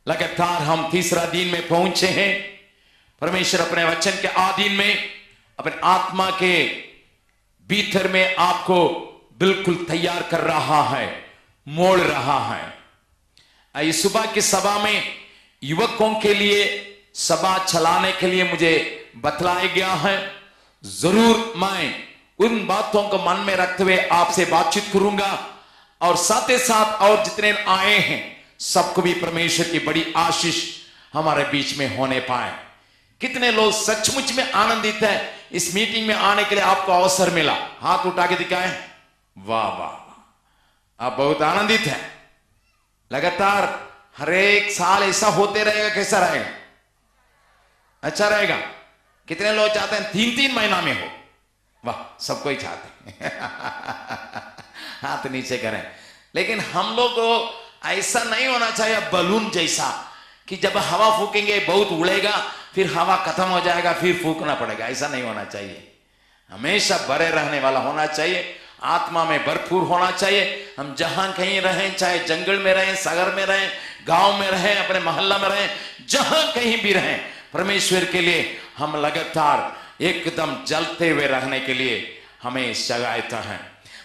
लगातार हम तीसरा दिन में पहुंचे हैं। परमेश्वर अपने वचन के आधीन में अपने आत्मा के भीतर में आपको बिल्कुल तैयार कर रहा है, मोड़ रहा है। इस सुबह की सभा में युवकों के लिए सभा चलाने के लिए मुझे बतलाया गया है। जरूर मैं उन बातों को मन में रखते हुए आपसे बातचीत करूंगा और साथ ही साथ और जितने आए हैं सबको भी परमेश्वर की बड़ी आशीष हमारे बीच में होने पाए। कितने लोग सचमुच में आनंदित हैं इस मीटिंग में आने के लिए आपको अवसर मिला? हाथ उठा के दिखाएं। वाह वाह, आप बहुत आनंदित हैं। लगातार हर एक साल ऐसा होते रहेगा? कैसा रहेगा? अच्छा रहेगा। कितने लोग चाहते हैं 3-3 महीना में हो? वाह, सबको ही चाहते हैं। हाथ नीचे करें। लेकिन हम लोग को ऐसा नहीं होना चाहिए बलून जैसा कि जब हवा फूकेंगे बहुत उड़ेगा, फिर हवा खत्म हो जाएगा, फिर फूकना पड़ेगा। ऐसा नहीं होना चाहिए। हमेशा भरे रहने वाला होना चाहिए, आत्मा में भरपूर होना चाहिए। हम जहां कहीं रहें, चाहे जंगल में रहें, सागर में रहें, गांव में रहें, अपने मोहल्ला में रहें, जहां कहीं भी रहें, परमेश्वर के लिए हम लगातार एकदम जलते हुए रहने के लिए हमें जगाता है।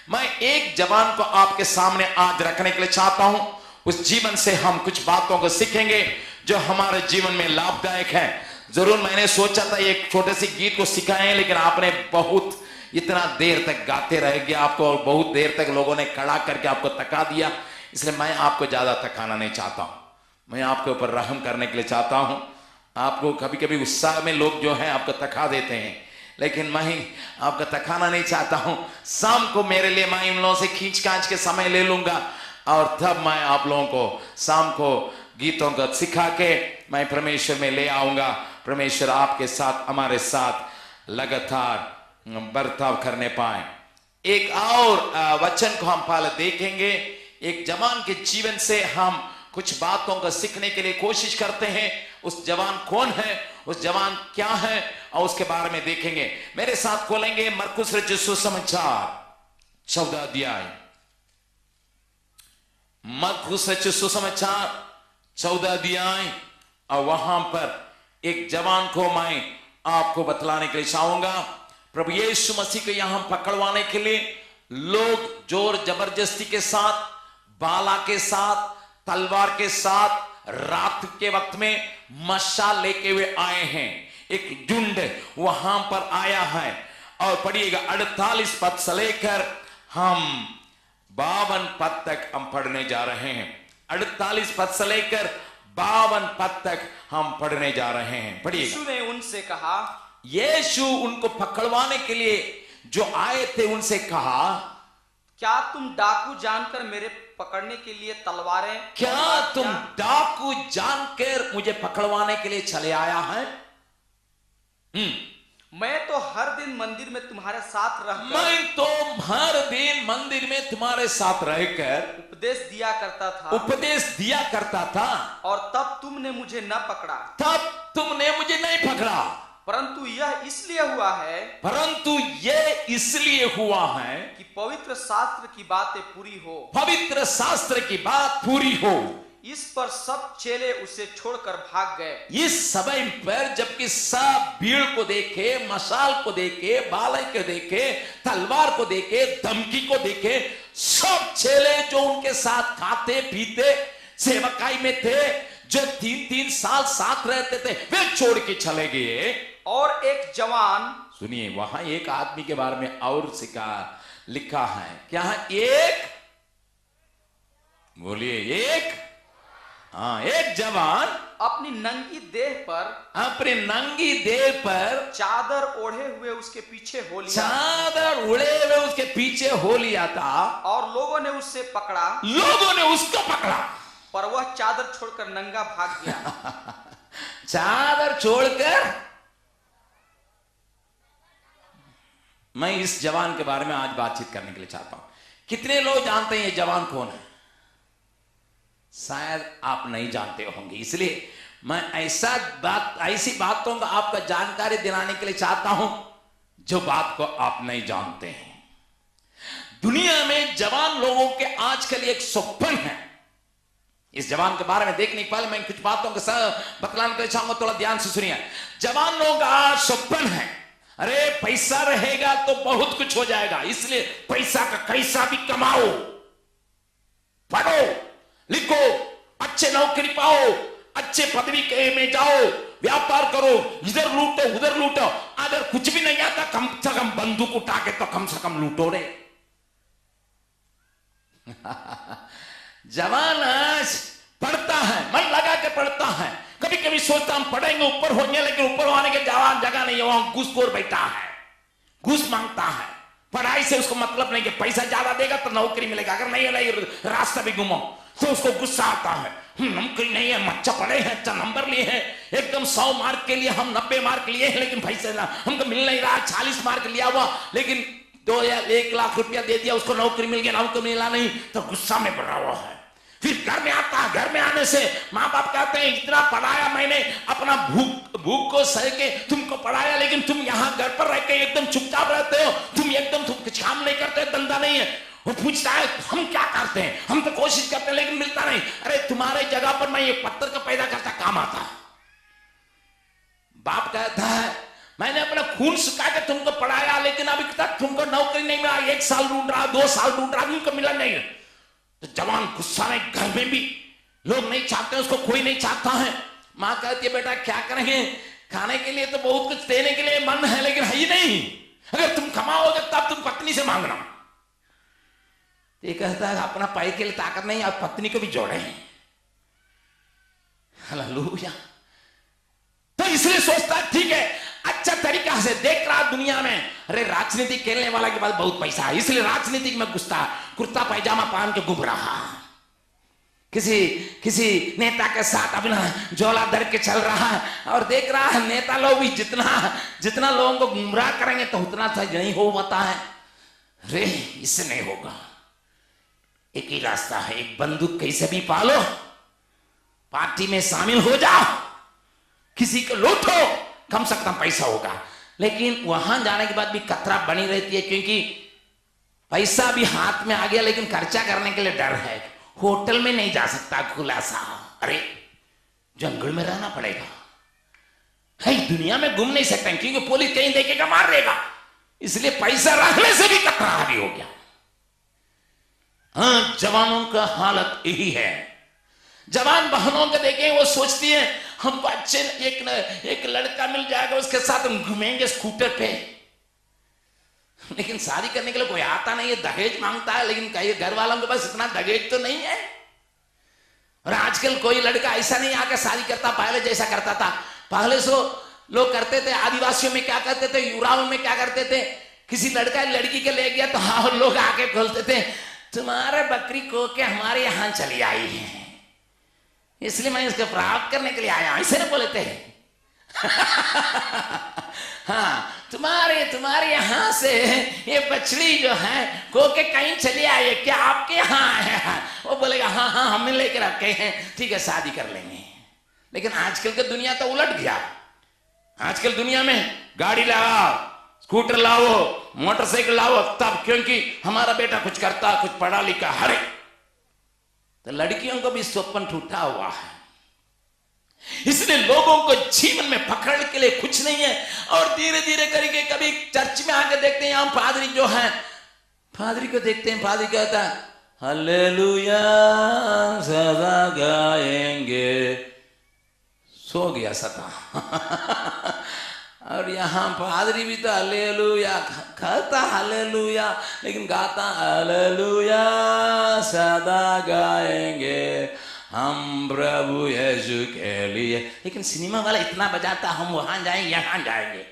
मैं एक जवान को आपके सामने आज रखने के लिए चाहता हूं। उस जीवन से हम कुछ बातों को सीखेंगे जो हमारे जीवन में लाभदायक है। जरूर मैंने सोचा था एक छोटे से गीत को सिखाएं, लेकिन आपने बहुत इतना देर तक गाते रह गए, आपको और बहुत देर तक लोगों ने खड़ा करके आपको थका दिया। इसलिए मैं आपको ज्यादा थकाना नहीं चाहता हूं। मैं आपके ऊपर रहम करने के लिए चाहता हूं। आपको कभी कभी उत्साह में लोग जो है आपको थका देते हैं, लेकिन मैं आपका थकाना नहीं चाहता हूं। शाम को मेरे लिए मैं इन लोगों से खींच खांच के समय ले लूंगा और तब मैं आप लोगों को शाम को गीतों को सिखा के मैं परमेश्वर में ले आऊंगा। परमेश्वर आपके साथ, हमारे साथ लगातार बर्ताव करने पाए। एक और वचन को हम पहले देखेंगे। एक जवान के जीवन से हम कुछ बातों को सीखने के लिए कोशिश करते हैं। उस जवान कौन है, उस जवान क्या है, और उसके बारे में देखेंगे। मेरे साथ खोलेंगे मरकुस रचित सुसमाचार 14 अध्याय। मरकुस रचित सुसमाचार 14 अध्याय। और वहां पर एक जवान को मैं आपको बतलाने के लिए चाहूंगा। प्रभु यीशु मसीह को यहां पकड़वाने के लिए लोग जोर जबरदस्ती के साथ, बाला के साथ, तलवार के साथ, रात के वक्त में मशाल लेके हुए आए हैं। एक झुंड वहां पर आया है। और पढ़िएगा 48 पद से लेकर हम 52 पद तक हम पढ़ने जा रहे हैं। 48 पद से लेकर 52 पद तक हम पढ़ने जा रहे हैं। पढ़िएगा। यीशु ने उनसे कहा, यीशु उनको पकड़वाने के लिए जो आए थे उनसे कहा, क्या तुम डाकू जानकर मेरे पकड़ने के लिए तलवारें, क्या तुम डाकू जानकर मुझे पकड़वाने के लिए चले आया है? मैं तो हर दिन मंदिर में तुम्हारे साथ रहकर, मैं तो हर दिन मंदिर में तुम्हारे साथ रहकर उपदेश दिया करता था, उपदेश दिया करता था, और तब तुमने मुझे न पकड़ा। तब तुमने मुझे नहीं पकड़ा। परंतु यह इसलिए हुआ है, परंतु ये इसलिए हुआ है कि पवित्र शास्त्र की बातें पूरी हो। पवित्र शास्त्र की बात पूरी हो। इस पर सब चेले उसे छोड़कर भाग गए। इस समय पर जबकि सब भीड़ को देखे, मशाल को देखे, बाले को देखे, तलवार को देखे, धमकी को देखे, सब चेले जो उनके साथ खाते पीते सेवकाई में थे, जो 3-3 साल साथ रहते थे, वे छोड़ के चले गए। और एक जवान, सुनिए, वहां एक आदमी के बारे में और लिखा है। क्या है? एक, बोलिए, एक, हाँ, एक जवान अपनी नंगी देह पर चादर ओढ़े हुए उसके पीछे हो लिया। चादर उड़े हुए उसके पीछे हो लिया था। और लोगों ने उससे पकड़ा, लोगों ने उसको पकड़ा, पर वह चादर छोड़कर नंगा भाग गया। चादर छोड़कर। मैं इस जवान के बारे में आज बातचीत करने के लिए चाहता हूं। कितने लोग जानते हैं ये जवान कौन है? शायद आप नहीं जानते होंगे, इसलिए मैं ऐसी बातों का आपका जानकारी दिलाने के लिए चाहता हूं जो बात को आप नहीं जानते हैं। दुनिया में जवान लोगों के आजकल एक सपन है, इस जवान के बारे में देखने के पहले मैं कुछ बातों के साथ बतलाने को चाहूंगा, थोड़ा ध्यान से सुनिए। जवानों का स्वप्न है, अरे पैसा रहेगा तो बहुत कुछ हो जाएगा, इसलिए पैसा का कैसा भी कमाओ, पढ़ो लिखो, अच्छे नौकरी पाओ, अच्छे पदवी के में जाओ, व्यापार करो, इधर लूटो उधर लूटो, अगर कुछ भी नहीं आता कम से कम बंदूक उठा के तो कम से कम लूटो रे। जवान आज पढ़ता है, मन लगा के पढ़ता है, कभी कभी सोचता हम पढ़ेंगे ऊपर होंगे, लेकिन ऊपर होने के जवान जगह नहीं है, वहां घूसखोर बैठा है, घूस मांगता है। पढ़ाई से उसको मतलब नहीं कि पैसा ज्यादा देगा तो नौकरी मिलेगा, अगर नहीं रास्ता भी घूमो तो उसको गुस्सा आता है, नौकरी नहीं है, अच्छा पढ़े हैं, अच्छा नंबर लिए हैं, एकदम 100 मार्क के लिए हम 90 मार्क लिए हैं, लेकिन पैसे ना हमको मिल नहीं रहा, 40 मार्क लिया हुआ लेकिन 2 या 1 लाख रुपया दे दिया, उसको नौकरी मिल गया, नौकरी मिला नहीं तो गुस्सा में पड़ा हुआ है। फिर घर में आता है, घर में आने से माँ बाप कहते हैं इतना पढ़ाया मैंने, अपना भूख को सह के तुमको पढ़ाया, लेकिन तुम यहाँ घर पर रह के एकदम चुपचाप रहते हो, तुम कुछ काम नहीं करते, धंधा नहीं है। वो पूछता है हम क्या करते हैं, हम तो कोशिश करते हैं लेकिन मिलता नहीं। अरे तुम्हारे जगह पर मैं ये पत्थर का पैदा करता काम आता। बाप कहता है मैंने अपना खून सुखा के तुमको पढ़ाया, लेकिन अभी तक तुमको नौकरी नहीं मिला, 1 साल ढूंढ रहा, 2 साल ढूंढ रहा, तुमको मिला नहीं। तो जवान गुस्सा में, घर में भी लोग नहीं चाहते, उसको कोई नहीं चाहता है। माँ कहती है बेटा क्या करेंगे, खाने के लिए तो बहुत कुछ देने के लिए मन है लेकिन है ही नहीं, अगर तुम कमाओगे तब तुम पत्नी से मांगना। ये कहता है अपना पैर के लिए ताकत नहीं, आप पत्नी को भी जोड़े। हालेलुया। तो इसलिए सोचता है ठीक है, अच्छा तरीका से देख रहा दुनिया में, अरे राजनीति खेलने वाला के पास बहुत पैसा है, इसलिए राजनीति में घुसता, कुर्ता पैजामा पहन के घूम रहा, किसी नेता के साथ अपना झोला धर के चल रहा है, और देख रहा है नेता लोग भी जितना लोगों को गुमराह करेंगे तो उतना सही नहीं हो पाता है। अरे इससे नहीं होगा, एक ही रास्ता है, एक बंदूक कैसे भी पालो, पार्टी में शामिल हो जाओ, किसी को लूटो, कम से कम पैसा होगा। लेकिन वहां जाने के बाद भी खतरा बनी रहती है, क्योंकि पैसा भी हाथ में आ गया लेकिन खर्चा करने के लिए डर है। होटल में नहीं जा सकता खुलासा, अरे जंगल में रहना पड़ेगा, है दुनिया में घूम नहीं सकता क्योंकि पुलिस कहीं देखेगा मार देगा, इसलिए पैसा रखने से भी खतरा भी हो गया। हाँ, जवानों का हालत यही है। जवान बहनों को देखें, वो सोचती है हमको अच्छे एक लड़का मिल जाएगा, उसके साथ हम घूमेंगे स्कूटर पे, लेकिन शादी करने के लिए कोई आता नहीं है, दहेज मांगता है, लेकिन कई घर वालों के पास इतना दहेज तो नहीं है। और आजकल कोई लड़का ऐसा नहीं आकर शादी करता पहले जैसा करता था। पहले सो लोग करते थे, आदिवासियों में क्या करते थे, युवाओं में क्या करते थे, किसी लड़का लड़की के ले गया तो हाँ लोग आके खोलते थे तुम्हारे बकरी को के हमारे यहां चली आई है, इसलिए मैं इसको प्राप्त करने के लिए आया, ऐसे ना बोले थे। हाँ, तुम्हारे यहां से ये बछड़ी जो है को के कहीं चली आई है, क्या आपके यहाँ है? वो बोलेगा हाँ हाँ हमने लेके रखे हैं, ठीक है शादी कर लेंगे। लेकिन आजकल की दुनिया तो उलट गया। आजकल दुनिया में गाड़ी लाओ, स्कूटर लाओ, मोटरसाइकिल लाओ तब, क्योंकि हमारा बेटा कुछ करता, कुछ पढ़ा लिखा, हरे तो लड़कियों को भी स्वप्न टूटा हुआ है। इसलिए लोगों को जीवन में पकड़ने के लिए कुछ नहीं है, और धीरे धीरे करके कभी चर्च में आके देखते हैं, हम पादरी जो है, पादरी को देखते हैं, पादरी कहता है हालेलुया सदा गाएंगे, सो गया सदा। और यहाँ पादरी भी तो हालेलुया कहता, हालेलुया लेकिन गाता हालेलुया सदा गाएंगे हम प्रभु यीशु के लिए, लेकिन सिनेमा वाला इतना बजाता हम वहां जाएंगे यहाँ जाएंगे।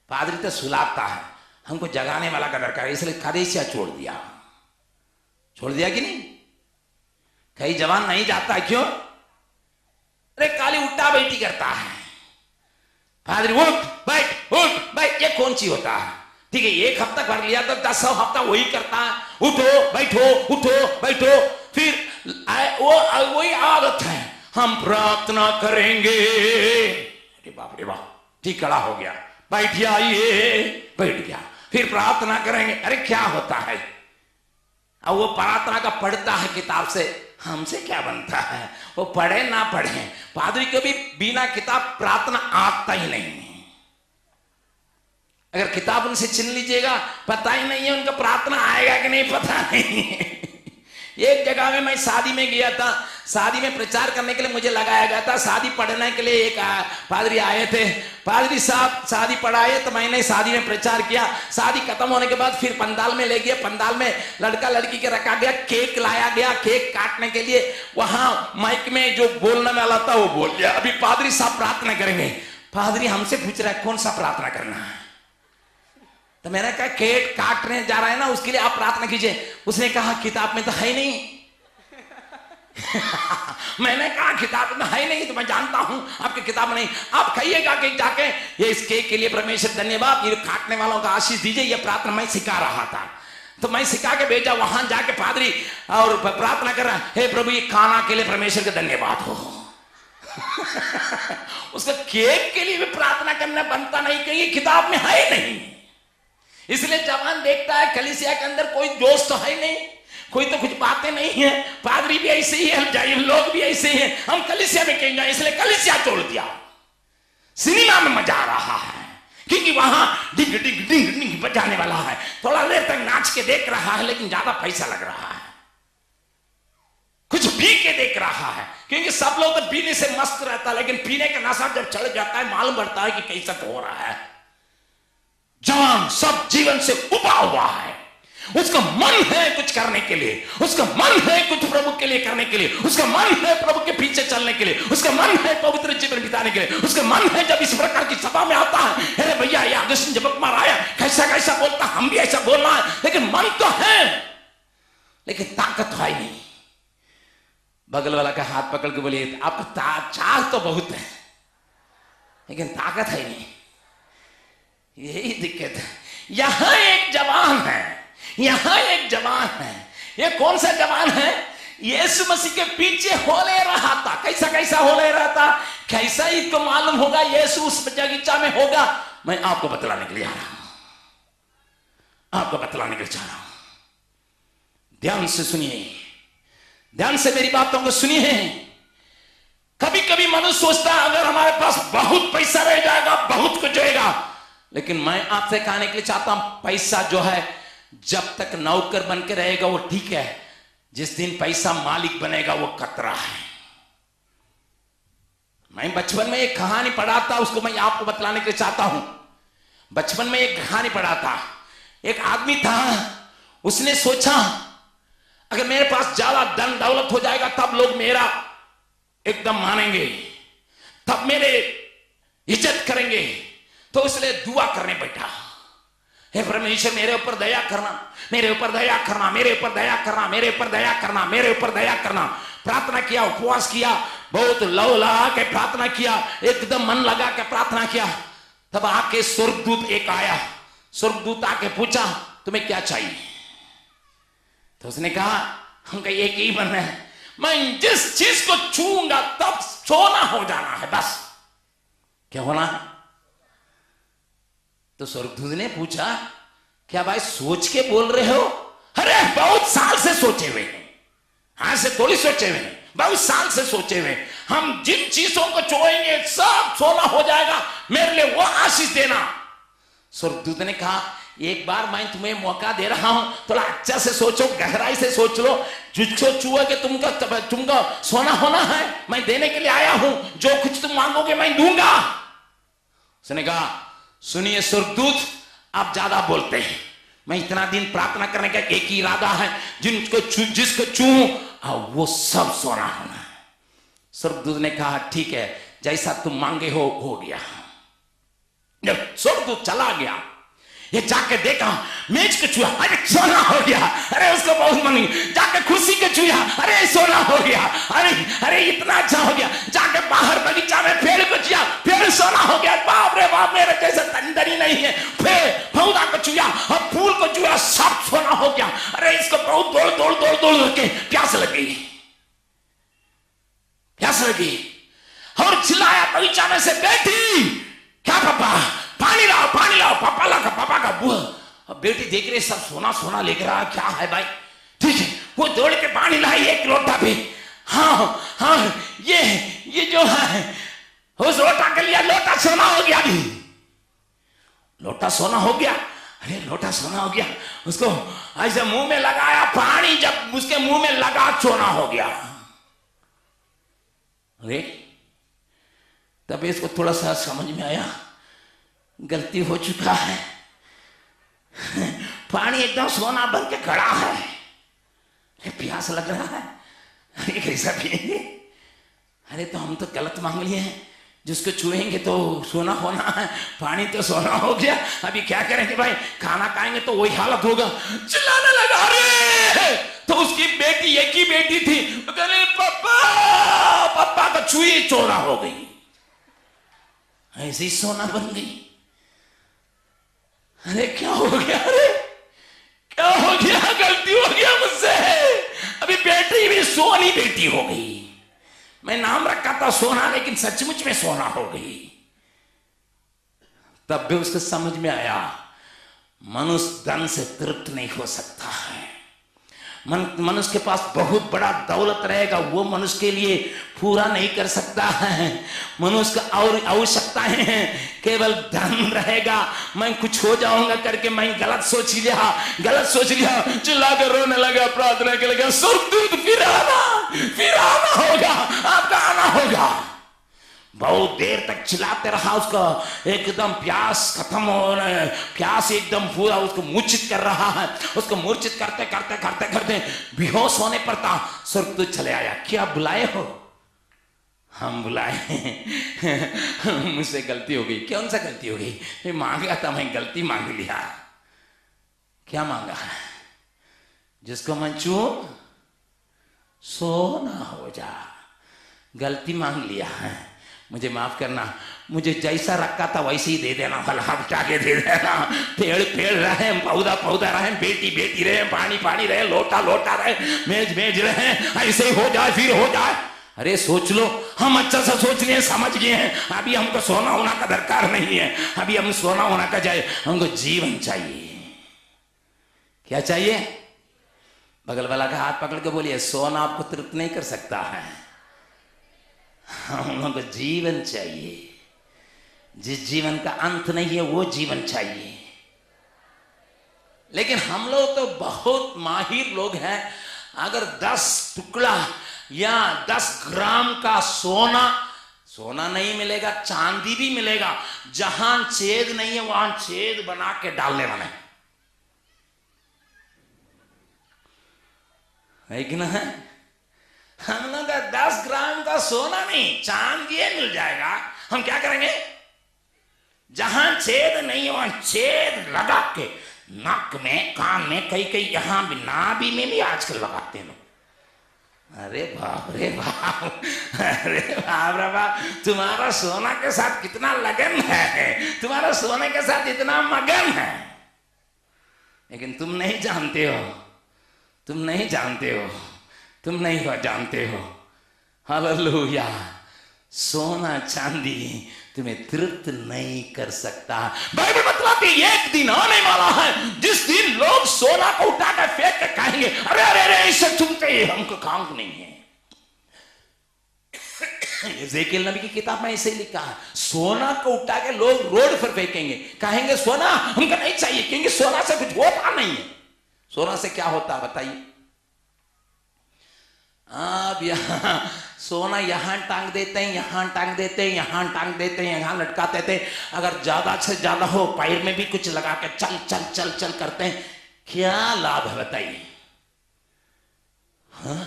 पादरी तो सुलाता है, हमको जगाने वाला का दरकार है, इसलिए कदेसिया छोड़ दिया कि नहीं? कई जवान नहीं जाता, क्यों? अरे काली उल्टा बैठी करता है, पादरी उठ बैठ, ये कौन सी होता है? ठीक है, 1 हफ्ता कर लिया तो 10 हफ्ता वही करता है, उठो बैठो, फिर वही आदत है, हम प्रार्थना करेंगे, अरे बाप रे बाप, ठीक खड़ा हो गया, बैठ गया, फिर प्रार्थना करेंगे, अरे क्या होता है? अब वो प्रार्थना का पढ़ता है किताब से, हमसे क्या बनता है, वो पढ़े ना पढ़े, पादरी को भी बिना किताब प्रार्थना आता ही नहीं है। अगर किताब उनसे छीन लीजिएगा, पता ही नहीं है उनका प्रार्थना आएगा कि नहीं, पता नहीं। एक जगह में मैं शादी में गया था, शादी में प्रचार करने के लिए मुझे लगाया गया था। शादी पढ़ने के लिए एक पादरी आए थे, पादरी साहब शादी पढ़ाए तो मैंने शादी में प्रचार किया। शादी खत्म होने के बाद फिर पंडाल में ले गया, पंडाल में लड़का लड़की के रखा गया, केक लाया गया, केक काटने के लिए। वहां माइक में जो बोलने वाला था वो बोल गया, अभी पादरी साहब प्रार्थना करेंगे। पादरी हमसे पूछ रहा है कौन सा प्रार्थना करना है, तो मैंने कहा केक काटने जा रहा है ना, उसके लिए आप प्रार्थना कीजिए। उसने कहा किताब में तो है नहीं। मैंने कहा किताब में है नहीं, तो मैं जानता हूं आपकी किताब में नहीं, आप खाइएगा केक जाके, ये इस केक के लिए परमेश्वर धन्यवाद, ये काटने वालों का आशीष दीजिए, ये प्रार्थना मैं सिखा रहा था। तो मैं सिखा के भेजा, वहां जाके पादरी और प्रार्थना कर रहा, हे प्रभु ये खाना के लिए परमेश्वर का धन्यवाद हो। उसका केक के लिए भी प्रार्थना करना बनता नहीं, क्योंकि किताब में है नहीं। इसलिए जवान देखता है कलीसिया के अंदर कोई दोस्त तो है नहीं, कोई तो कुछ बातें नहीं है, पादरी भी ऐसे ही है, लोग भी ऐसे ही हैं, हम कलीसिया में क्यों जाए, इसलिए कलीसिया छोड़ दिया। सिनेमा में मजा आ रहा है, क्योंकि वहां डिंग डिंग डिंग डिंग बजाने वाला है, थोड़ा देर तक नाच के देख रहा है, लेकिन ज्यादा पैसा लग रहा है। कुछ पी के देख रहा है, क्योंकि सब लोग तो पीने से मस्त रहता है, लेकिन पीने का नशा जब चढ़ जाता है मालूम पड़ता है कि कैसा हो रहा है। जवान सब जीवन से उबा हुआ है, उसका मन है कुछ करने के लिए, उसका मन है कुछ प्रभु के लिए करने के लिए, उसका मन है प्रभु के पीछे चलने के लिए, उसका मन है पवित्र जीवन बिताने के लिए, उसका मन है जब इस प्रकार की सभा में आता है, अरे भैया ये अगस्त जब कुमार आया कैसा कैसा बोलता, हम भी ऐसा बोलना है, लेकिन मन तो है लेकिन ताकत तो है नहीं। बगल वाला का हाथ पकड़ के बोलिए आपको चाह तो बहुत है लेकिन ताकत है नहीं, यही दिक्कत है। यहां एक जवान है, यहां एक जवान है, ये कौन सा जवान है, यीशु मसीह के पीछे होले रहा था। कैसा कैसा होले रहा था, कैसा इसको मालूम होगा यीशु उस बगीचा में होगा, मैं आपको बतलाने के लिए आ रहा हूं, आपको बतलाने के लिए चाह रहा हूं। ध्यान से सुनिए, ध्यान से मेरी बातों को सुनिए। कभी कभी मनुष्य सोचता है अगर हमारे पास बहुत पैसा रह जाएगा बहुत कुछ होएगा, लेकिन मैं आपसे कहने के लिए चाहता हूं पैसा जो है जब तक नौकर बन के रहेगा वो ठीक है, जिस दिन पैसा मालिक बनेगा वो खतरा है। मैं बचपन में एक कहानी पढ़ा था, उसको मैं आपको बतलाने के लिए चाहता हूं। बचपन में एक कहानी पढ़ा था, एक आदमी था, उसने सोचा अगर मेरे पास ज्यादा धन दौलत हो जाएगा तब लोग मेरा एकदम मानेंगे, तब मेरे इज्जत करेंगे, तो इसलिए दुआ करने बैठा, हे परमेश्वर मेरे ऊपर दया करना, मेरे ऊपर दया करना, मेरे ऊपर दया करना, मेरे ऊपर दया करना, मेरे ऊपर दया करना। प्रार्थना किया, उपवास किया, बहुत लौ लगा के प्रार्थना किया, एकदम मन लगा के प्रार्थना किया। तब आके स्वर्गदूत एक आया, स्वर्गदूत आके पूछा तुम्हें क्या चाहिए, तो उसने कहा हमका एक ही बनना है, मैं जिस चीज को छूंगा तब सोना हो जाना है, बस। क्या होना है? तो स्वर्गदूत ने पूछा क्या भाई सोच के बोल रहे हो? अरे बहुत साल से सोचे हुए हैं, आज से थोड़ी सोचे हुए हैं, बहुत साल से सोचे हुए। हम जिन चीजों को छोड़ेंगे सब सोना हो जाएगा, मेरे लिए वो आशीष देना। स्वर्गदूत ने कहा एक बार मैं तुम्हें मौका दे रहा हूं, थोड़ा अच्छा से सोचो, गहराई से सोच लो, जिसको छुओगे तुमको सोना होना है, मैं देने के लिए आया हूं, जो कुछ तुम मांगोगे मैं दूंगा। उसने कहा सुनिए स्वर्गदूत आप ज्यादा बोलते हैं, मैं इतना दिन प्रार्थना करने का एक ही इरादा है, जिसको छूऊं वो सब सोना होना है। स्वर्गदूत ने कहा ठीक है जैसा तुम मांगे हो गया। जब स्वर्गदूत चला गया, ये जाके देखा मेज को छुआ, अरे सोना हो गया, अरे उसको बहुत मन, जाके खुशी को छुआ, अरे सोना हो गया, अरे अरे इतना अच्छा हो गया। जाके बाहर बगीचा में पेड़ को छुआ, पेड़ सोना हो गया, बाप रे बाप मेरे जैसा तंदरी नहीं है। फिर पौधा को छुआ और फूल को छुआ, सब सोना हो गया। अरे इसको बहुत दौड़ के प्यास लगी, प्यास लगी और चिल्लाया बगीचा में से बेटी क्या पापा पानी लाओ पापा का बुआ। अब बेटी देख रही सब सोना सोना लेकर आ, क्या है भाई, ठीक है वो दौड़ के पानी लाई एक लोटा भी। हाँ हाँ, ये जो है उस लोटा के लिए लोटा सोना हो गया भी, लोटा सोना हो गया। अरे लोटा सोना हो गया, उसको ऐसे मुंह में लगाया, पानी जब उसके मुंह में लगा सोना हो गया। अरे तब इसको थोड़ा सा समझ में आया गलती हो चुका है, पानी एकदम सोना बन के खड़ा है। अरे प्यास लग रहा है, अरे कैसा पिएंगे? अरे तो हम तो गलत मांग लिए हैं, जिसको छुएंगे तो सोना होना है, पानी तो सोना हो गया। अभी क्या करेंगे भाई, खाना खाएंगे तो वही हालत होगा। चिल्लाने लगा। रे तो उसकी बेटी, एक ही बेटी थी, कहने पापा पापा का छुई चोरा हो गई, ऐसे ही सोना बन गई। अरे क्या हो गया? अरे क्या हो गया? गलती हो गया मुझसे, अभी बेटी भी सोनी बेटी हो गई। मैं नाम रखा था सोना, लेकिन सचमुच में सोना हो गई। तब भी उसको समझ में आया मनुष्य धन से तृप्त नहीं हो सकता है। मनुष्य के पास बहुत बड़ा दौलत रहेगा, वो मनुष्य के लिए पूरा नहीं कर सकता है। मनुष्य का और आवश्यकताएं हैं, केवल धन रहेगा। मैं कुछ हो जाऊंगा करके मैं गलत सोच लिया, चिल्ला कर रोने लगा, प्रार्थना के लगा, स्वर्गदूत फिर आना होगा, आपका आना होगा। बहुत देर तक चिल्लाते रहा, उसका एकदम प्यास खत्म हो रहा है, प्यास एकदम पूरा उसको मूर्छित कर रहा है। उसको मूर्छित करते करते करते करते बेहोश होने पर था स्वर्गदूत चले आया। क्या बुलाए हो? हम बुलाए, मुझसे गलती हो गई। कौन सा गलती हो गई? मांगा था मैं, गलती मांग लिया। क्या मांगा है? जिसको मैं छूऊं सोना हो जा, गलती मांग लिया है, मुझे माफ करना। मुझे जैसा रखा था वैसे ही दे देना, फलाब के दे देना। पेड़ रहे, पौधा रहे, बेटी रहे, पानी रहे, लोटा रहे, मेज रहे, ऐसे ही हो जाए फिर हो जाए। अरे सोच लो, हम अच्छा सा सोच लिए, समझ गए हैं। अभी हमको सोना होना का दरकार नहीं है, अभी हम सोना होना का जाए, हमको जीवन चाहिए। क्या चाहिए? बगल वाला का हाथ पकड़ के बोलिए, सोना आपको तृप्त नहीं कर सकता है, हम लोगों को जीवन चाहिए। जिस जीवन का अंत नहीं है वो जीवन चाहिए। लेकिन हम लोग तो बहुत माहिर लोग हैं, अगर 10 टुकड़ा या 10 ग्राम का सोना नहीं मिलेगा, चांदी भी मिलेगा, जहां छेद नहीं है वहां छेद बना के डालने वाले है कि ना है? हम लोग का 10 ग्राम का सोना नहीं, चांदी मिल जाएगा। हम क्या करेंगे? जहां छेद नहीं है वहां छेद लगा के, नाक में, कान में, कई यहां भी, नाभि में भी आजकल लगाते हैं। अरे बाप रे बाप, अरे बाप रे बाप, तुम्हारा सोना के साथ कितना लगन है, तुम्हारा सोने के साथ इतना मगन है, लेकिन तुम नहीं जानते हो, तुम नहीं जानते हो। हालेलुया। सोना चांदी तुम्हें तृप्त नहीं कर सकता। बाइबल बतलाती है एक दिन आने वाला है जिस दिन लोग सोना को उठा कर फेंक कर कहेंगे, अरे अरे अरे इससे चुनते ही हमको काम नहीं है। एजेकिएल नबी की किताब में ऐसे ही लिखा है, सोना को उठा के लोग रोड पर फेंकेंगे, कहेंगे सोना हमको नहीं चाहिए, क्योंकि सोना से कुछ होता नहीं है। सोना से क्या होता बताइए? अब यहाँ सोना यहाँ टांग देते हैं, यहाँ टांग देते हैं, यहाँ टांग देते हैं, यहाँ लटकाते थे। अगर ज्यादा से ज्यादा हो पैर में भी कुछ लगा के चल चल चल चल करते हैं, क्या लाभ है बताइए? हाँ?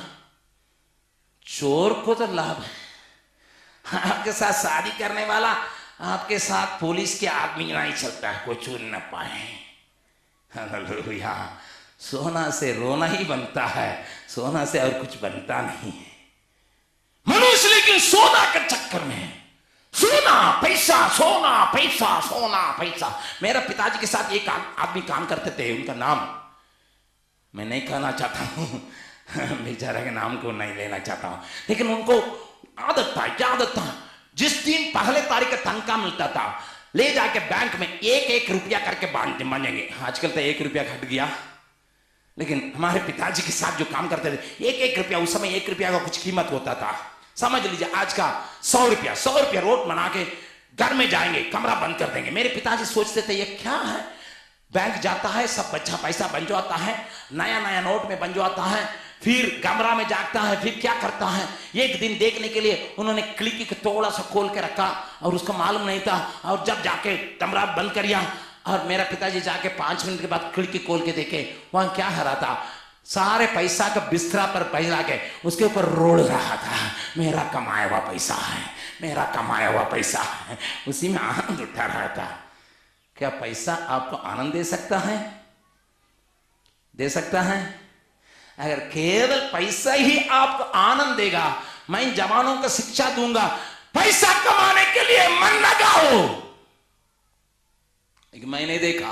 चोर को तो लाभ है, आपके साथ शादी करने वाला, आपके साथ पुलिस के आदमी नहीं चलता है, कोई चोर न पाए। हालेलुया। सोना से रोना ही बनता है, सोना से और कुछ बनता नहीं है। मनुष्य लेकिन सोना के चक्कर में, सोना पैसा, सोना पैसा, सोना पैसा। मेरे पिताजी के साथ एक आदमी काम करते थे, उनका नाम मैं नहीं कहना चाहता हूँ, बेचारा के नाम को नहीं लेना चाहता हूँ, लेकिन उनको आदत था, क्या आदत था, जिस दिन पहले तारीख का तनख्वाह मिलता था, ले जाके बैंक में 1-1 रुपया करके बांधेंगे। आजकल तो 1 रुपया घट गया, लेकिन हमारे पिताजी के साथ जो काम करते थे, एक एक रुपया, उस समय 1 रुपया का कुछ कीमत होता था। समझ लीजिए आज का 100 रुपया नोट बना के घर में जाएंगे, कमरा बंद कर देंगे। मेरे पिताजी सोचते थे ये क्या है, बैंक जाता है, सब बच्चा पैसा बन जाता है, नया नया नोट में बन जाता है, फिर कमरा में जागता है, फिर क्या करता है। एक दिन देखने के लिए उन्होंने खिड़की को थोड़ा सा खोल के रखा और उसको मालूम नहीं था, और जब जाके कमरा बंद कर दिया और मेरा पिताजी जाके 5 मिनट के बाद खिड़की खोल के देखे, वहां क्या हरा था, सारे पैसा का बिस्तरा पर पैसा के उसके ऊपर रोल रहा था। मेरा कमाया हुआ पैसा है, मेरा कमाया हुआ पैसा है, उसी में आनंद उठा रहा था। क्या पैसा आपको आनंद दे सकता है? दे सकता है? अगर केवल पैसा ही आपको आनंद देगा, मैं इन जवानों को शिक्षा दूंगा, पैसा कमाने के लिए मन लगाओ। लेकिन मैंने देखा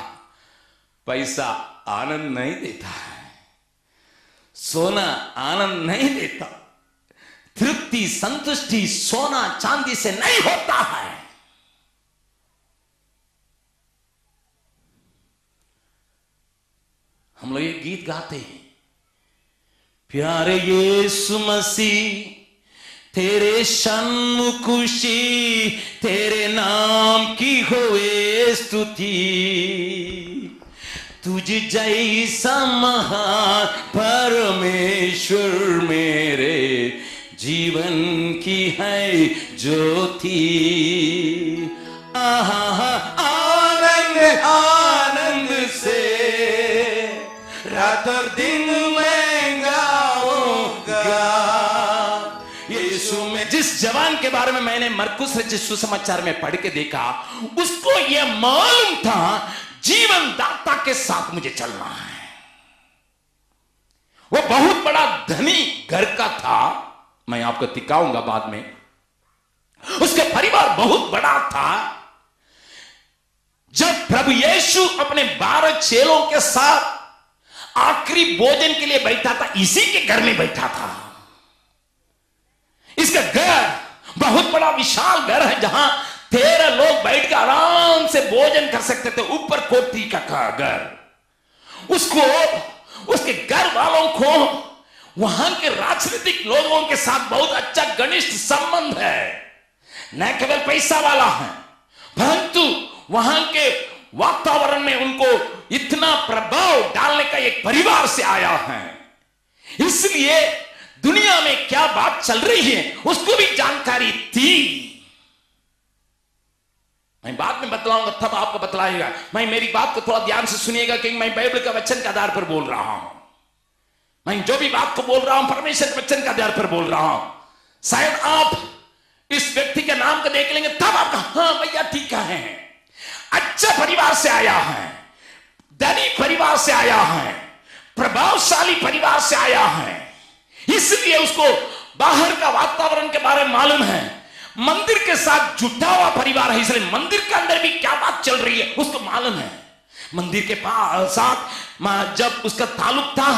पैसा आनंद नहीं देता है, सोना आनंद नहीं देता, तृप्ति संतुष्टि सोना चांदी से नहीं होता है। हम लोग ये गीत गाते हैं, प्यारे यीशु मसीह तेरे सन्मुख खुशी, तेरे नाम की होए स्तुति, तुझ जैसा महान परमेश्वर मेरे जीवन की है ज्योति। आहा आनंद आनंद से रात और दिन में गाऊंगा। यीशु में जिस जवान के बारे में मैंने मरकुस रचित सुसमाचार में पढ़ के देखा, उसको यह मालूम था जीवन दाता के साथ मुझे चलना है। वो बहुत बड़ा धनी घर का था, मैं आपको दिखाऊंगा बाद में। उसके परिवार बहुत बड़ा था। जब प्रभु यीशु अपने 12 चेलों के साथ आखिरी भोजन के लिए बैठा था, इसी के घर में बैठा था। इसका घर बहुत बड़ा विशाल घर है, जहां 13 लोग बैठ कर आराम से भोजन कर सकते थे। ऊपर कोठरी का घर। उसको, उसके घर वालों को वहां के राजनीतिक लोगों के साथ बहुत अच्छा घनिष्ठ संबंध है। न केवल पैसा वाला है, परंतु वहां के वातावरण में उनको इतना प्रभाव डालने का एक परिवार से आया है। इसलिए दुनिया में क्या बात चल रही है उसको भी जानकारी थी। मैं बाद में बतलाऊंगा, तब आपको बतलाएगा। मैं मेरी बात को थोड़ा ध्यान से सुनिएगा, क्योंकि मैं बाइबल का वचन के आधार पर बोल रहा हूं। मैं जो भी बात को बोल रहा हूं परमेश्वर के वचन के आधार पर बोल रहा हूं। शायद आप इस व्यक्ति के नाम को देख लेंगे, तब आपका हाँ भैया ठीक है, अच्छा परिवार से आया है, धनी परिवार से आया है, प्रभावशाली परिवार से आया है, इसलिए उसको बाहर का वातावरण के बारे में मालूम है। मंदिर के साथ जुटा हुआ परिवार है, इसलिए मंदिर के अंदर भी क्या बात चल रही है उसको मालूम है। मंदिर के साथ जब उसका ताल्लुक था,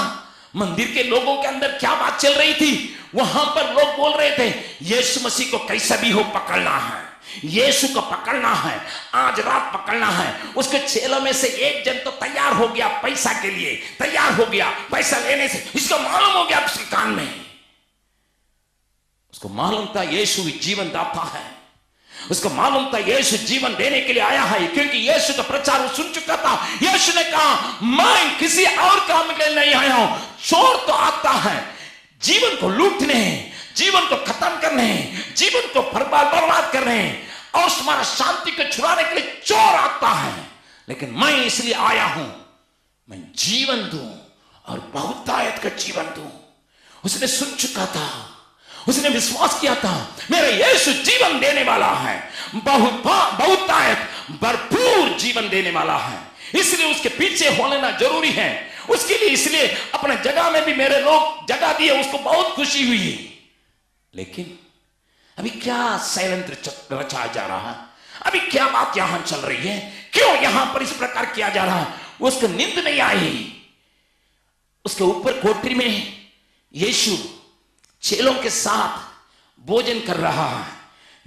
मंदिर के लोगों के अंदर क्या बात चल रही थी, वहां पर लोग बोल रहे थे यीशु मसीह को कैसा भी हो पकड़ना है, यीशु को पकड़ना है, आज रात पकड़ना है। उसके चेलों में से एक जन तो तैयार हो गया, पैसा के लिए तैयार हो गया, पैसा लेने से इसको मालूम हो गया उसके कान में। उसको मालूम था यीशु जीवन दाता है, उसको मालूम था यीशु जीवन देने के लिए आया है, क्योंकि यीशु का प्रचार वो सुन चुका था। यीशु ने कहा मैं किसी और काम के लिए नहीं आया हूं। चोर तो आता है जीवन को लूटने, जीवन को खत्म करने, जीवन को बर्बाद करने और तुम्हारा शांति को छुड़ाने के लिए चोर आता है, लेकिन मैं इसलिए आया हूं मैं जीवन दूं और बहुतायत का जीवन दूं। उसने सुन चुका था, उसने विश्वास किया था मेरा यीशु जीवन देने वाला है, बहुतायत भरपूर जीवन देने वाला है, इसलिए उसके पीछे होना जरूरी है। उसके लिए इसलिए अपने जगह में भी मेरे लोग जगह दिए, उसको बहुत खुशी हुई। लेकिन अभी क्या षड्यंत्र रचा जा रहा है, अभी क्या बात यहां चल रही है, क्यों यहां पर इस प्रकार किया जा रहा है, उसको नींद नहीं आई। उसके ऊपर कोठरी में यीशु चेलों के साथ भोजन कर रहा है,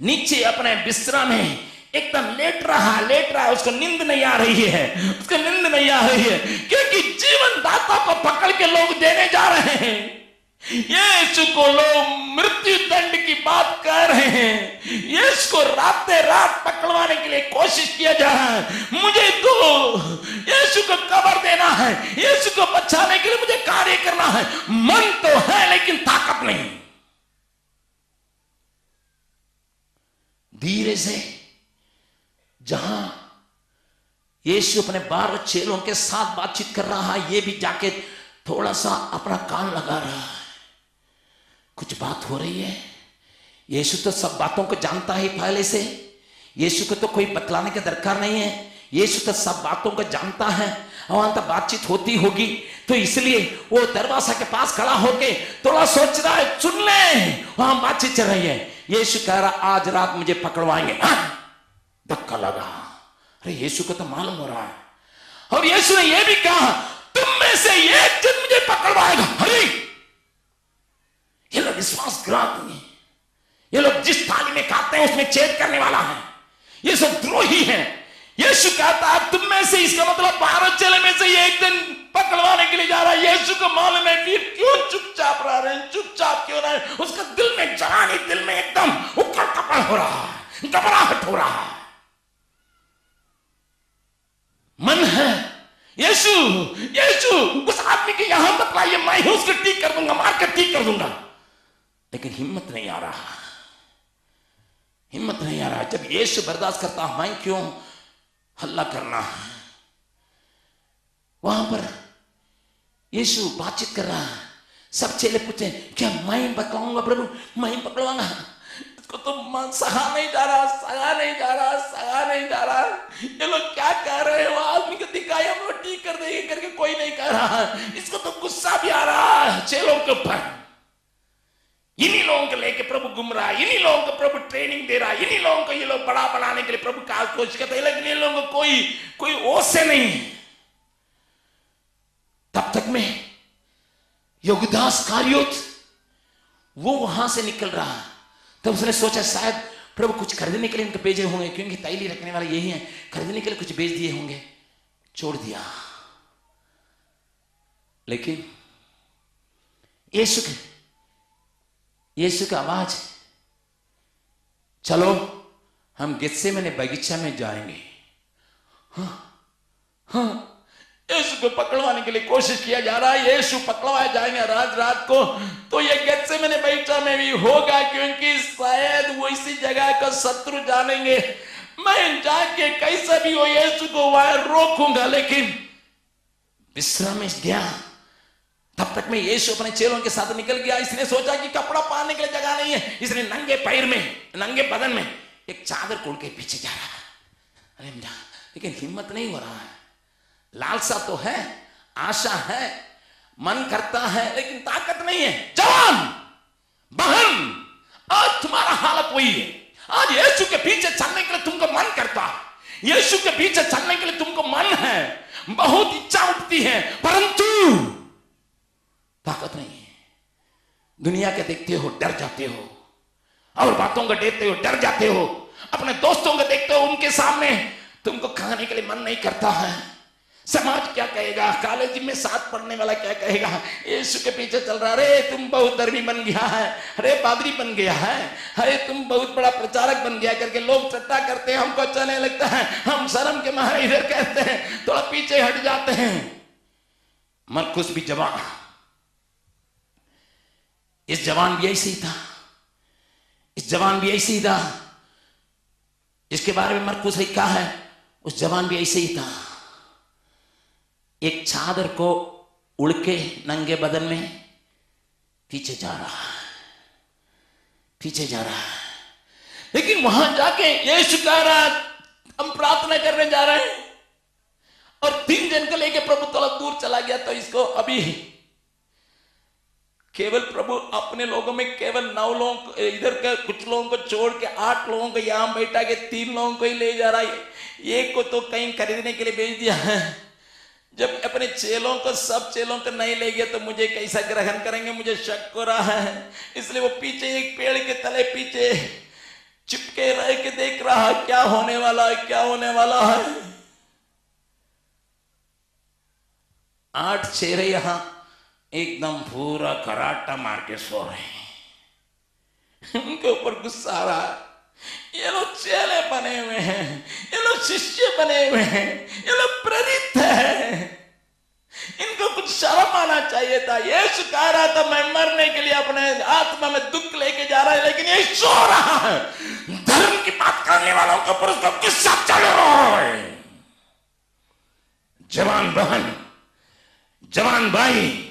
नीचे अपने बिस्तरा में एकदम लेट रहा, उसको नींद नहीं आ रही है, उसको नींद नहीं आ रही है, क्योंकि जीवन दाता को पकड़ के लोग देने जा रहे हैं। यीशु को लोग मृत्यु दंड की बात कर रहे हैं, यीशु को रातें रात पकड़वाने के लिए कोशिश किया जा रहा है। मुझे तो यीशु को कब्र देना है, यीशु को बचाने के लिए मुझे कार्य करना है। मन तो है लेकिन ताकत नहीं। धीरे से जहां यीशु अपने 12 चेलों के साथ बातचीत कर रहा है, ये भी जाके थोड़ा सा अपना कान लगा रहा है। कुछ बात हो रही है। यीशु तो सब बातों को जानता है पहले से, यीशु को तो कोई बतलाने की दरकार नहीं है। यीशु तो सब बातों को जानता है, वहां तक बातचीत होती होगी, तो इसलिए वो दरवाजा के पास खड़ा होके थोड़ा सोच रहा है, सुन ले, वहां बातचीत चल रही है। यीशु कह रहा आज रात मुझे पकड़वाएंगे। धक्का लगा, अरे यीशु को तो मालूम हो रहा है। और यीशु ने यह भी कहा तुम में से एक दिन मुझे पकड़वाएगा। अरे ये लोग विश्वासघात नहीं, ये लोग जिस थाली में खाते हैं उसमें छेद करने वाला है, ये सब द्रोही है। यीशु कहता है तुम में से, इसका मतलब 12 चेले में से एक दिन पकड़वाने के लिए जा रहा है। यीशु को मालूम है फिर क्यों चुपचाप रह रहे हैं, चुपचाप क्यों रह रहे हैं। उसका दिल में जवानी, दिल में एकदम उखड़ पकड़ हो रहा है, घबराहट हो रहा है। मन है यीशु उस आदमी के यहां तक लाइए, मैं ही उसको ठीक कर दूंगा, मार कर ठीक कर दूंगा, लेकिन हिम्मत नहीं आ रहा, हिम्मत नहीं आ रहा। जब यीशु बर्दाश्त करता, मैं क्यों हल्ला करना है। वहां पर यीशु बातचीत कर रहा है, सब चेले पूछे क्या मैं पकड़ाऊंगा प्रभु, मैं पकड़वाऊंगा। इसको तो सहा नहीं जा रहा, सहा नहीं जा रहा, सहा नहीं जा रहा। ये लोग क्या कह रहे हैं, वो आदमी को दिखाई हम लोग ठीक कर देंगे करके कोई नहीं कह रहा। इसको तो गुस्सा भी आ रहा है चेलों के ऊपर। इन्हीं लोगों को लेके प्रभु घूम रहा है, इन्हीं लोगों को प्रभु ट्रेनिंग दे रहा है, इन्हीं लोगों को ये लोग बड़ा बनाने के लिए प्रभु का कोशिश करते हैं, लेकिन इन लोगों को कोई होश से नहीं। तब तक में योगदास कार्योत वो वहां से निकल रहा है। तब उसने सोचा शायद प्रभु कुछ खरीदने के लिए इनको भेजे होंगे, क्योंकि तैली रखने वाले यही हैं, खरीदने के लिए कुछ भेज दिए होंगे। छोड़ दिया। लेकिन यीशु का आवाज, चलो हम गेत्सेमने बगीचा में जाएंगे। हाँ, यीशु को पकड़वाने के लिए कोशिश किया जा रहा है। यीशु पकड़वाए जाएंगे रात को, तो ये गेत्सेमने बगीचा में भी होगा, क्योंकि शायद वो इसी जगह का शत्रु जानेंगे। मैं जाके कैसा भी हो यीशु को वहां रोकूंगा। लेकिन विश्राम में गया, तब तक में यीशु अपने चेलों के साथ निकल गया। इसने सोचा कि कपड़ा पहनने के लिए जगह नहीं है, इसने नंगे पैर में, नंगे बदन में एक चादर खोल के पीछे जा रहा है। अरे लेकिन हिम्मत नहीं हो रहा है। लालसा तो है, आशा है, मन करता है, लेकिन ताकत नहीं है। जवान बहन, आज तुम्हारा हालत वही है। आज यीशु के पीछे चलने के लिए तुमको मन करता है, यीशु के पीछे चलने के लिए तुमको मन है, बहुत इच्छा उठती है, परंतु ताकत नहीं है। दुनिया के देखते हो डर जाते हो, और बातों को देखते हो डर जाते हो, अपने दोस्तों को देखते हो उनके सामने तुमको खाने के लिए मन नहीं करता है। समाज क्या कहेगा, कॉलेज में साथ पढ़ने वाला क्या कहेगा, यीशु के पीछे चल रहा, अरे तुम बहुत धर्मी बन गया है, अरे पादरी बन गया है, अरे तुम बहुत बड़ा प्रचारक बन गया करके लोग चट्टा करते हैं। हमको अच्छा नहीं लगता है, हम शर्म के मारे इधर कहते हैं, थोड़ा पीछे हट जाते हैं। मरकुस भी जवान, इस जवान भी ऐसे ही था, इस जवान भी ऐसे ही था, इसके बारे में मरकुस लिखा है, उस जवान भी ऐसे ही था। एक चादर को उड़ के नंगे बदन में पीछे जा रहा है, पीछे जा रहा है। लेकिन वहां जाके यीशु कह रहा है हम प्रार्थना करने जा रहे हैं, और 3 जन को लेके प्रभु थोड़ा दूर चला गया। तो इसको अभी केवल प्रभु अपने लोगों में केवल 9 लोगों, इधर के कुछ लोगों को छोड़ के 8 लोगों को यहां बैठा के 3 लोगों को ही ले जा रहा है। एक को तो कहीं खरीदने के लिए भेज दिया है। जब अपने चेलों को, सब चेलों को नहीं ले गया तो मुझे कैसा ग्रहण करेंगे, मुझे शक हो रहा है। इसलिए वो पीछे एक पेड़ के तले पीछे चिपके रह के देख रहा है क्या होने वाला है, क्या होने वाला है। 8 चेहरे यहां एकदम पूरा कराटा मार के सो रहे हैं। उनके ऊपर गुस्सा आ रहा है। ये लोग चेले बने हुए हैं, ये लोग शिष्य बने हुए हैं, ये लोग प्रेरित है, इनको कुछ शर्म आना चाहिए था। यीशु कह रहा था मैं मरने के लिए अपने आत्मा में दुख लेके जा रहा है, लेकिन ये सो रहा है। धर्म की बात करने वालों के ऊपर उसका गुस्सा चल रहा है। जवान बहन, जवान भाई,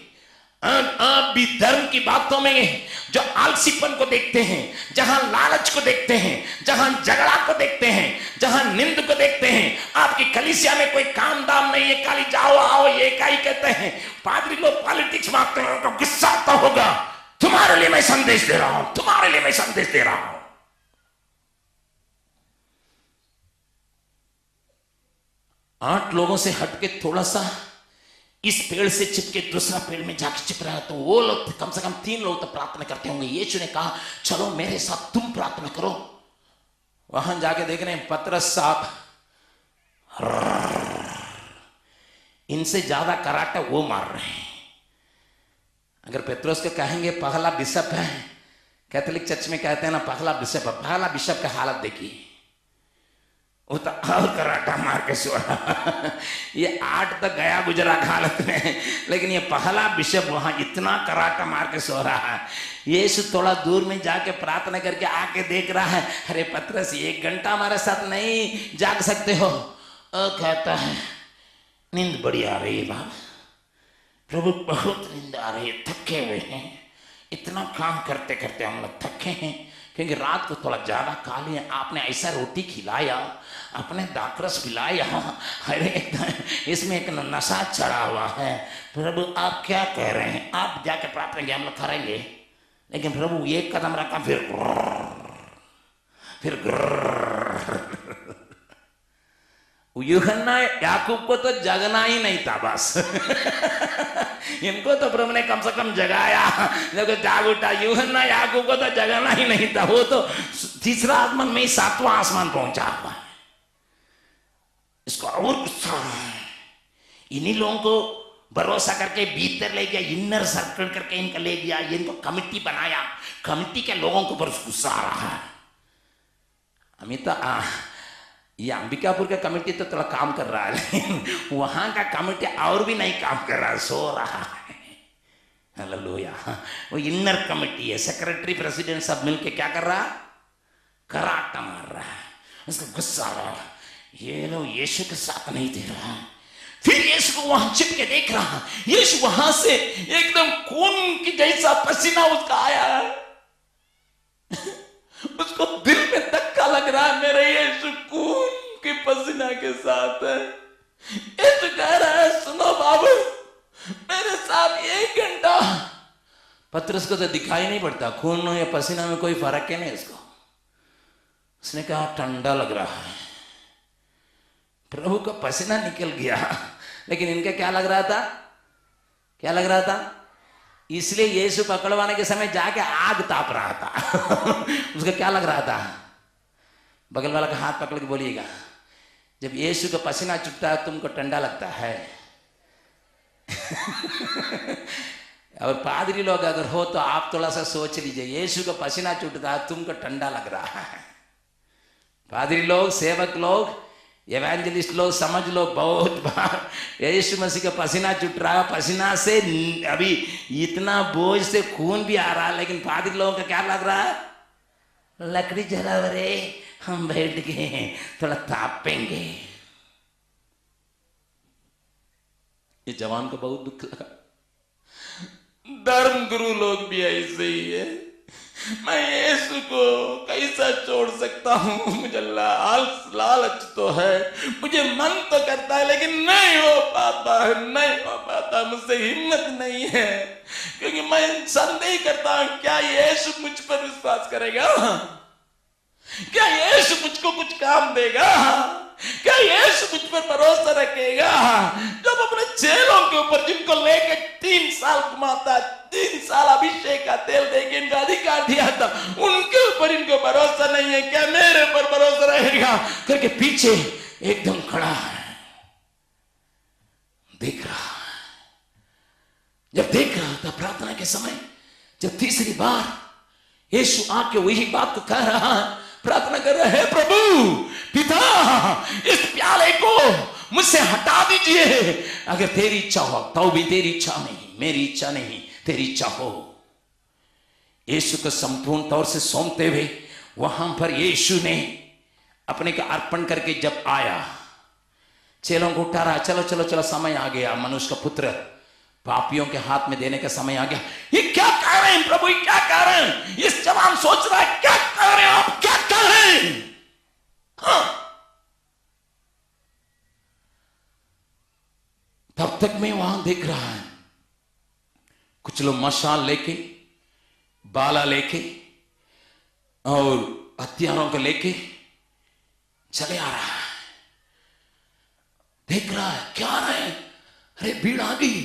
आप भी धर्म की बातों में जो आलसीपन को देखते हैं, जहां लालच को देखते हैं, जहां झगड़ा को देखते हैं, जहां निंद को देखते हैं, आपकी कलीसिया में कोई काम दाम नहीं है, खाली जाओ आओ ये क्या ही कहते हैं, पादरी लोग पॉलिटिक्स मांगते हैं, तो गुस्सा आता होगा। तुम्हारे लिए मैं संदेश दे रहा हूं, तुम्हारे लिए मैं संदेश दे रहा हूं। आठ लोगों से हटके थोड़ा सा इस पेड़ से चिपके दूसरा पेड़ में जाके चिप रहा है, तो वो लोग कम से कम 3 लोग तो प्रार्थना करते होंगे। यीशु ने कहा चलो मेरे साथ तुम प्रार्थना करो। वहां जाके देख रहे हैं पतरस साहब इनसे ज्यादा कराटा वो मार रहे हैं। अगर पतरस को कहेंगे पहला बिशप है, कैथोलिक चर्च में कहते हैं ना पहला बिशप है, पहला बिशप का हालत देखिए, वो तो और कराटा मार के सो रहा। ये 8 तक गया गुजरा हालत में, लेकिन ये पहला बिशप वहां इतना कराटा मार के सो रहा है। यीशु थोड़ा दूर में जाके प्रार्थना करके आके देख रहा है, अरे पतरस 1 घंटा हमारे साथ नहीं जाग सकते हो? कहता है नींद बड़ी आ रही है बाबा, प्रभु बहुत नींद आ रही है, थके हुए हैं, इतना काम करते करते हम लोग थके हैं, क्योंकि रात को थोड़ा ज्यादा खा लिया, आपने ऐसा रोटी खिलाया, अपने दाकरस पिलाया, अरे इसमें एक नशा चढ़ा हुआ है। प्रभु आप क्या कह रहे हैं? आप जाके प्रार्थना किया हम लोग करेंगे, लेकिन प्रभु 1 कदम रखा फिर यूहन्ना याकूब को तो जगना ही नहीं था बस। इनको तो प्रभु ने कम से कम जगाया, जब जाग उठा। यूहन्ना याकूब को तो जगाना ही नहीं था, वो तो तीसरा आसमान में ही 7वां आसमान पहुंचा हुआ है। इसको और गुस्सा है। इन्हीं लोगों को भरोसा करके भीतर ले गया, इनर सर्कल करके इनका ले गया, इनको कमिटी बनाया, कमिटी के लोगों के ऊपर गुस्सा आ रहा है। अमिता ये अंबिकापुर का कमेटी तो थोड़ा काम कर रहा है, लेकिन वहां का कमेटी और भी नहीं काम कर रहा, सो रहा है। हालेलुया। वो इनर कमेटी है, सेक्रेटरी प्रेसिडेंट सब मिलके क्या कर रहा? कराटा मार रहा है। उसको गुस्सा आ रहा, ये लोग यीशु के साथ नहीं दे रहा। फिर यीशु को वहां चिपके देख रहा, यीशु वहां से एकदम खून की जैसा पसीना उसका आया, उसको दिल में धक्का लग रहा है, मेरे यीशु खून के पसीना के साथ है। यीशु कह रहा है सुनो बाबू, मेरे साथ 1 घंटा। पतरस को तो दिखाई नहीं पड़ता, खून या पसीना में कोई फर्क है नहीं उसको। उसने कहा ठंडा लग रहा है। प्रभु का पसीना निकल गया, लेकिन इनका क्या लग रहा था? क्या लग रहा था? इसलिए यीशु पकड़वाने के समय जाके आग ताप रहा था। उसका क्या लग रहा था? बगल वाला का हाथ पकड़ के बोलिएगा, जब यीशु का पसीना छूटता है तुमको ठंडा लगता है। और पादरी लोग अगर हो तो आप थोड़ा सा सोच लीजिए, यीशु का पसीना छूटता है तुमको ठंडा लग रहा है। पादरी लोग, सेवक लोग, एवेंजलिस्ट लोग समझ लो, बहुत बार यीशु मसीह का पसीना छूट रहा है, पसीना से अभी इतना बोझ से खून भी आ रहा है, लेकिन पादरी लोगों का क्या लग रहा है? लकड़ी जला रे, हम बैठ गए थोड़ा तापेंगे। ये जवान को बहुत दुख लगा। धर्म गुरु लोग भी ऐसे ही है। मैं यीशु को कैसा छोड़ सकता हूँ? मुझे लालच तो है, मुझे मन तो करता है, लेकिन नहीं हो पाता है, नहीं हो पाता, मुझसे हिम्मत नहीं है, क्योंकि मैं संदेह करता हूँ क्या यीशु मुझ पर विश्वास करेगा? क्या यीशु मुझको कुछ काम देगा? क्या यीशु मुझ पर भरोसा रखेगा? जब अपने चेलों के ऊपर जिनको लेकर 3 साल घुमाता, 3 साल अभिषेक का तेल देके इनका अधिकार दिया था, उनके ऊपर इनको भरोसा नहीं नहीं है, क्या मेरे पर भरोसा रहेगा करके पीछे एकदम खड़ा है, देख रहा। जब देख रहा था प्रार्थना के समय, जब तीसरी बार यीशु आके वही बात को कह रहा है, प्रार्थना कर रहा है, प्रभु पिता इस प्याले को मुझसे हटा दीजिए, अगर तेरी इच्छा हो तो भी, तेरी इच्छा नहीं, मेरी इच्छा नहीं, तेरी इच्छा हो। यीशु को संपूर्ण तौर से सौंपते हुए वहां पर यीशु ने अपने का अर्पण करके जब आया, चेलों को उठा रहा, चलो चलो चलो समय आ गया, मनुष्य का पुत्र पापियों के हाथ में देने का समय आ गया। ये क्या कह रहे हैं प्रभु, ये क्या कह रहे हैं? इस जवान सोच रहा है, क्या कह रहे हैं आप, क्या कह रहे हैं? हाँ। तब तक मैं वहां देख रहा है, कुछ लोग मशाल लेके, बाला लेके और हथियारों को लेके चले आ रहा है, देख रहा है क्या आ रहा है। अरे भीड़ आ गई,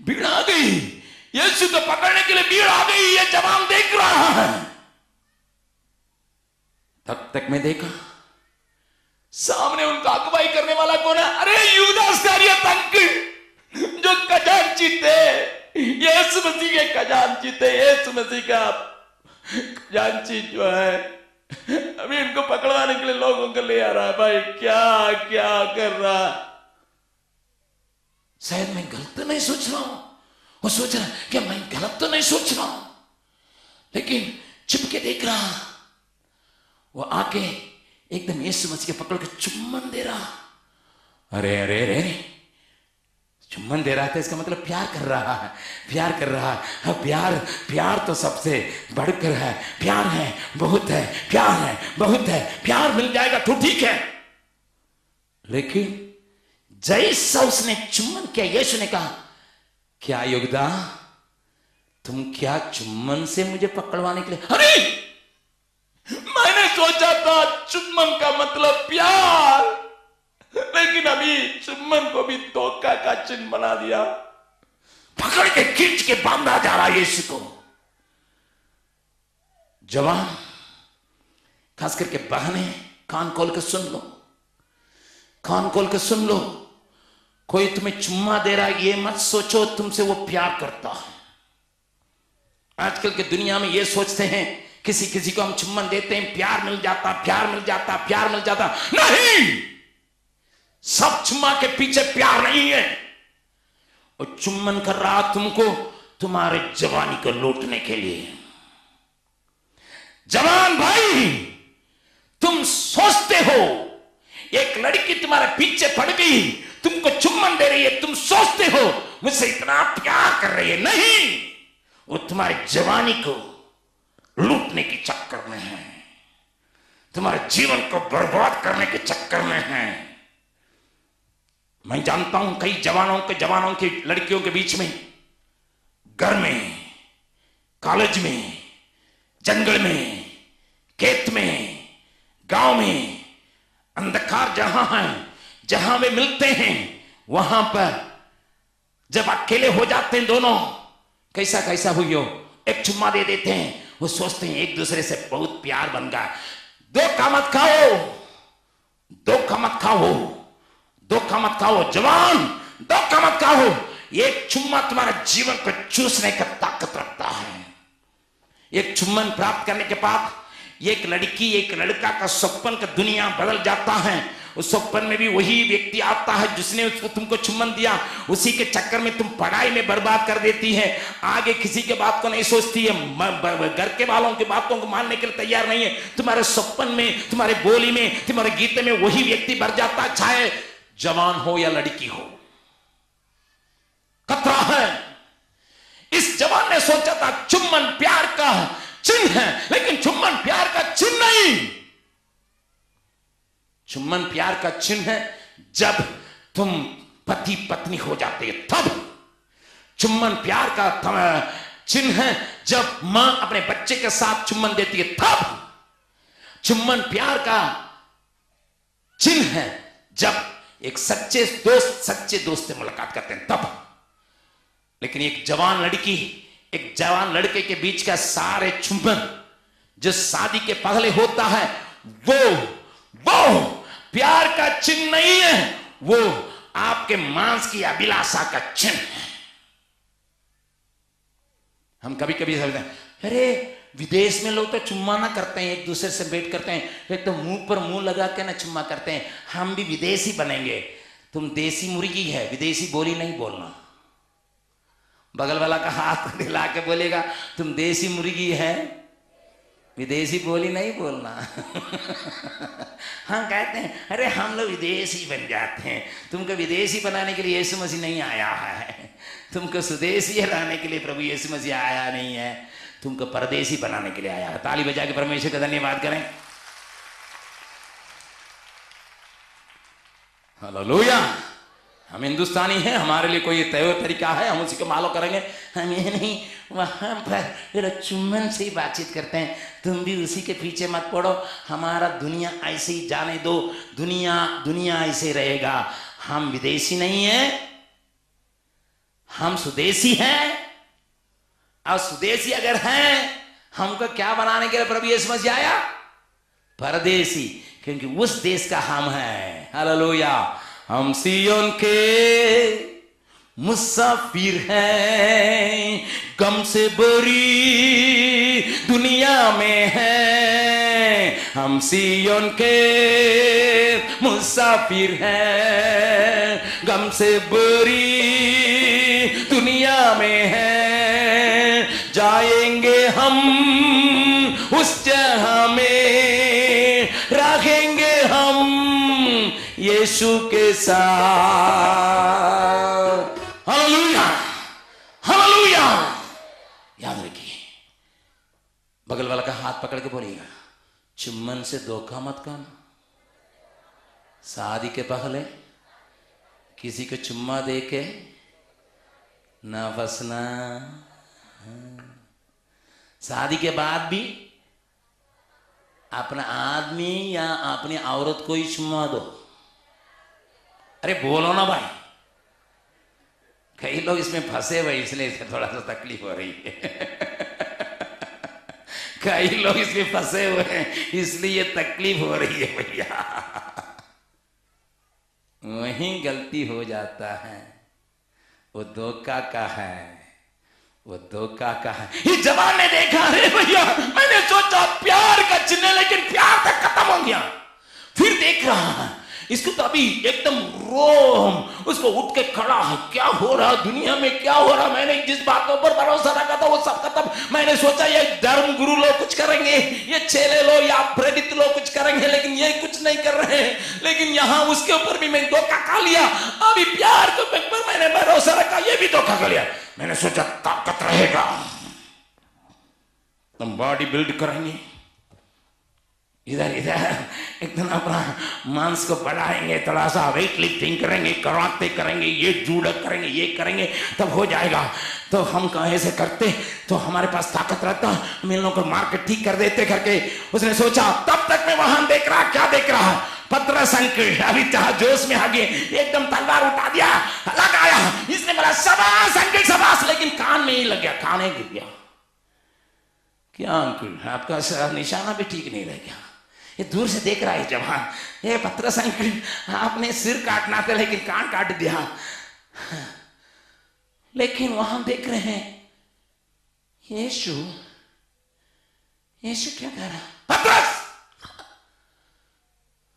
भीड़ आ गई, यीशु को पकड़ने के लिए भीड़ आ गई, ये जवान देख रहा है। तब तक मैं देखा सामने उनका अगुवाई करने वाला कौन है? अरे यूदा इस्करियोती अंकल, जो खजांची थे, यीशु मसीह के खजांची थे, यीशु मसीह का खजांची जो है, अभी इनको पकड़वाने के लिए लोगों को ले आ रहा है। भाई क्या क्या कर रहा? शायद मैं गलत तो नहीं सोच रहा हूं, वो सोच रहा है कि मैं गलत तो नहीं सोच रहा हूं, लेकिन छिप के देख रहा, वो आके एकदम यीशु मसीह के पकड़ के चुम्बन दे रहा। अरे अरे अरे अरे, चुम्बन दे रहा था, इसका मतलब प्यार कर रहा है, प्यार कर रहा है। प्यार, प्यार तो सबसे बढ़कर है, प्यार है, बहुत है, प्यार है, बहुत है, प्यार मिल जाएगा तो ठीक है। लेकिन जैसा उसने चुम्बन किया, यीशु ने कहा, क्या योगदा, तुम क्या चुम्बन से मुझे पकड़वाने के लिए? अरे मैंने सोचा था चुम्बन का मतलब प्यार, लेकिन अभी चुम्बन को भी धोखा का चिन्ह बना दिया। पकड़ के खींच के बांधा जा रहा यीशु को। जवान, खास करके बहने, कान खोल के सुन लो, कान खोल के सुन लो। कोई तुम्हें चुम्मा दे रहा है, ये मत सोचो तुमसे वो प्यार करता है। आजकल के दुनिया में ये सोचते हैं, किसी किसी को हम चुम्बन देते हैं, प्यार मिल जाता, प्यार मिल जाता, प्यार मिल जाता। नहीं, सब चुम्मा के पीछे प्यार नहीं है। वो चुम्बन कर रहा तुमको तुम्हारे जवानी को लूटने के लिए। जवान भाई, तुम सोचते हो एक लड़की तुम्हारे पीछे पड़ गई, तुमको चुम्बन दे रही है, तुम सोचते हो मुझसे इतना प्यार कर रही है। नहीं, वो तुम्हारी जवानी को लूटने के चक्कर में है, तुम्हारे जीवन को बर्बाद करने के चक्कर में है। मैं जानता हूं कई जवानों की लड़कियों के बीच में, घर में, कॉलेज में, जंगल में, खेत में, गांव में, अंधकार जहां है, जहां वे मिलते हैं, वहां पर जब अकेले हो जाते हैं दोनों, कैसा कैसा हुई हो, एक चुम्मा दे देते हैं, वो सोचते हैं एक दूसरे से बहुत प्यार बन गया। धोखा मत खाओ, धोखा मत खाओ, धोखा मत खाओ जवान, धोखा मत खाओ। एक चुम्मा तुम्हारे जीवन को चूसने का ताकत रखता है। एक चुम्बन प्राप्त करने के बाद एक लड़की, एक लड़का का सपन का दुनिया बदल जाता है। उस सपन में भी वही व्यक्ति आता है जिसने उसको तुमको चुम्बन दिया, उसी के चक्कर में तुम पढ़ाई में बर्बाद कर देती है, आगे किसी के बात को नहीं सोचती है, घर के वालों की बातों को मानने के लिए तैयार नहीं है। तुम्हारे सपन में, तुम्हारे बोली में, तुम्हारे गीत में वही व्यक्ति भर जाता है, चाहे जवान हो या लड़की हो। खतरा है। इस जवान ने सोचा था चुम्बन प्यार का चिन्ह है, लेकिन चुम्बन प्यार का चिन्ह नहीं। चुम्बन प्यार का चिन्ह है जब तुम पति पत्नी हो जाते हो, तब। चुम्बन प्यार का चिन्ह है जब मां अपने बच्चे के साथ चुम्बन देती है, तब। चुम्बन प्यार का चिन्ह है जब एक सच्चे दोस्त से मुलाकात करते हैं, तब। लेकिन एक जवान लड़की, एक जवान लड़के के बीच का सारे चुम्बन जो शादी के पहले होता है वो प्यार का चिन्ह नहीं है, वो आपके मांस की अभिलाषा का चिन्ह है। हम कभी कभी समझते हैं, अरे विदेश में लोग तो चुम्मा ना करते हैं, एक दूसरे से भेंट करते हैं, एक तो मुंह पर मुंह लगा के ना चुम्मा करते हैं, हम भी विदेशी बनेंगे। तुम देसी मुर्गी है, विदेशी बोली नहीं बोलना। बगल वाला का हाथ हिला के बोलेगा तुम देसी मुर्गी है, विदेशी बोली नहीं बोलना। हम कहते हैं अरे हम लोग विदेशी बन जाते हैं। तुमको विदेशी बनाने के लिए यीशु मसीह नहीं आया है, तुमको स्वदेशी लाने के लिए प्रभु यीशु मसीह आया नहीं है, तुमको परदेशी बनाने के लिए आया है। ताली बजा के परमेश्वर का धन्यवाद करें। हालेलुया। हम हिंदुस्तानी हैं, हमारे लिए कोई तय तरीका है, हम उसी को फॉलो करेंगे। हम ये नहीं वहां पर चुम्बन से ही बातचीत करते हैं, तुम भी उसी के पीछे मत पड़ो, हमारा दुनिया ऐसे ही जाने दो, दुनिया ऐसे रहेगा। हम विदेशी नहीं है, हम स्वदेशी हैं। और स्वदेशी अगर हैं, हमको क्या बनाने के लिए प्रभु यीशु मसीह आया? परदेशी, क्योंकि उस देश का हम हैं। हालेलुया। हम सिय्योन के मुसाफिर हैं, गम से भरी दुनिया में हैं। हम सिय्योन के मुसाफिर हैं, गम से भरी दुनिया में हैं। जाएंगे हम उस जहां में, रहेंगे हम यीशु के साथ। Hallelujah, hallelujah. याद रखिए, बगल वाला का हाथ पकड़ के बोलिएगा, चुम्बन से धोखा मत करना। शादी के पहले किसी को चुम्मा दे के ना फंसना। शादी के बाद भी अपना आदमी या अपनी औरत को ही चुम्मा दो। अरे बोलो ना भाई, कई लोग इसमें फंसे हुए, इसलिए इसे थोड़ा सा तकलीफ हो रही है। कई लोग इसमें फंसे हुए हैं, इसलिए तकलीफ हो रही है भैया। वहीं गलती हो जाता है, वो धोखा का है, वो धोखा का है। इस जवान ने देखा, अरे भैया मैंने सोचा प्यार का चिन्ह, लेकिन प्यार तक खत्म हो गया। फिर देख रहा है इसको तो अभी एकदम रोम उसको उठ के खड़ा है, क्या हो रहा दुनिया में, क्या हो रहा। मैंने जिस बातों पर भरोसा रखा था वो सब खत्म। मैंने सोचा ये धर्म गुरु लोग कुछ करेंगे, ये चेले लोग या प्रेरित लोग कुछ करेंगे, लेकिन ये कुछ नहीं कर रहे हैं। लेकिन यहाँ उसके ऊपर भी मैं धोखा खा लिया। अभी प्यार के ऊपर मैंने भरोसा रखा, ये भी धोखा खा लिया। मैंने सोचा ताकत रहेगा, तुम बॉडी बिल्ड करेंगे, इधर एकदम अपना मांस को बढ़ाएंगे, थोड़ा सा वेट लिफ्टिंग करेंगे, कराटे करेंगे, ये जुड़ा करेंगे, ये करेंगे, तब हो जाएगा। तो हम कहीं से करते तो हमारे पास ताकत रहता, हम इन लोगों को मार के ठीक कर देते करके उसने सोचा। तब तक मैं वहां देख रहा, क्या देख रहा? पतरस अंकल अभी जोश में आ गए, एकदम तलवार उठा दिया, लगाया। इसने बोला शाबाश अंकल शाबाश, लेकिन कान में ही लग गया, कान ही गिर गया। क्या अंकल आपका निशाना भी ठीक नहीं रह गया? ये दूर से देख रहा है जवान, ये पतरस अंकल आपने सिर काटना था लेकिन कान काट दिया। लेकिन वहां देख रहे हैं यीशु क्या कह रहा? पतरस,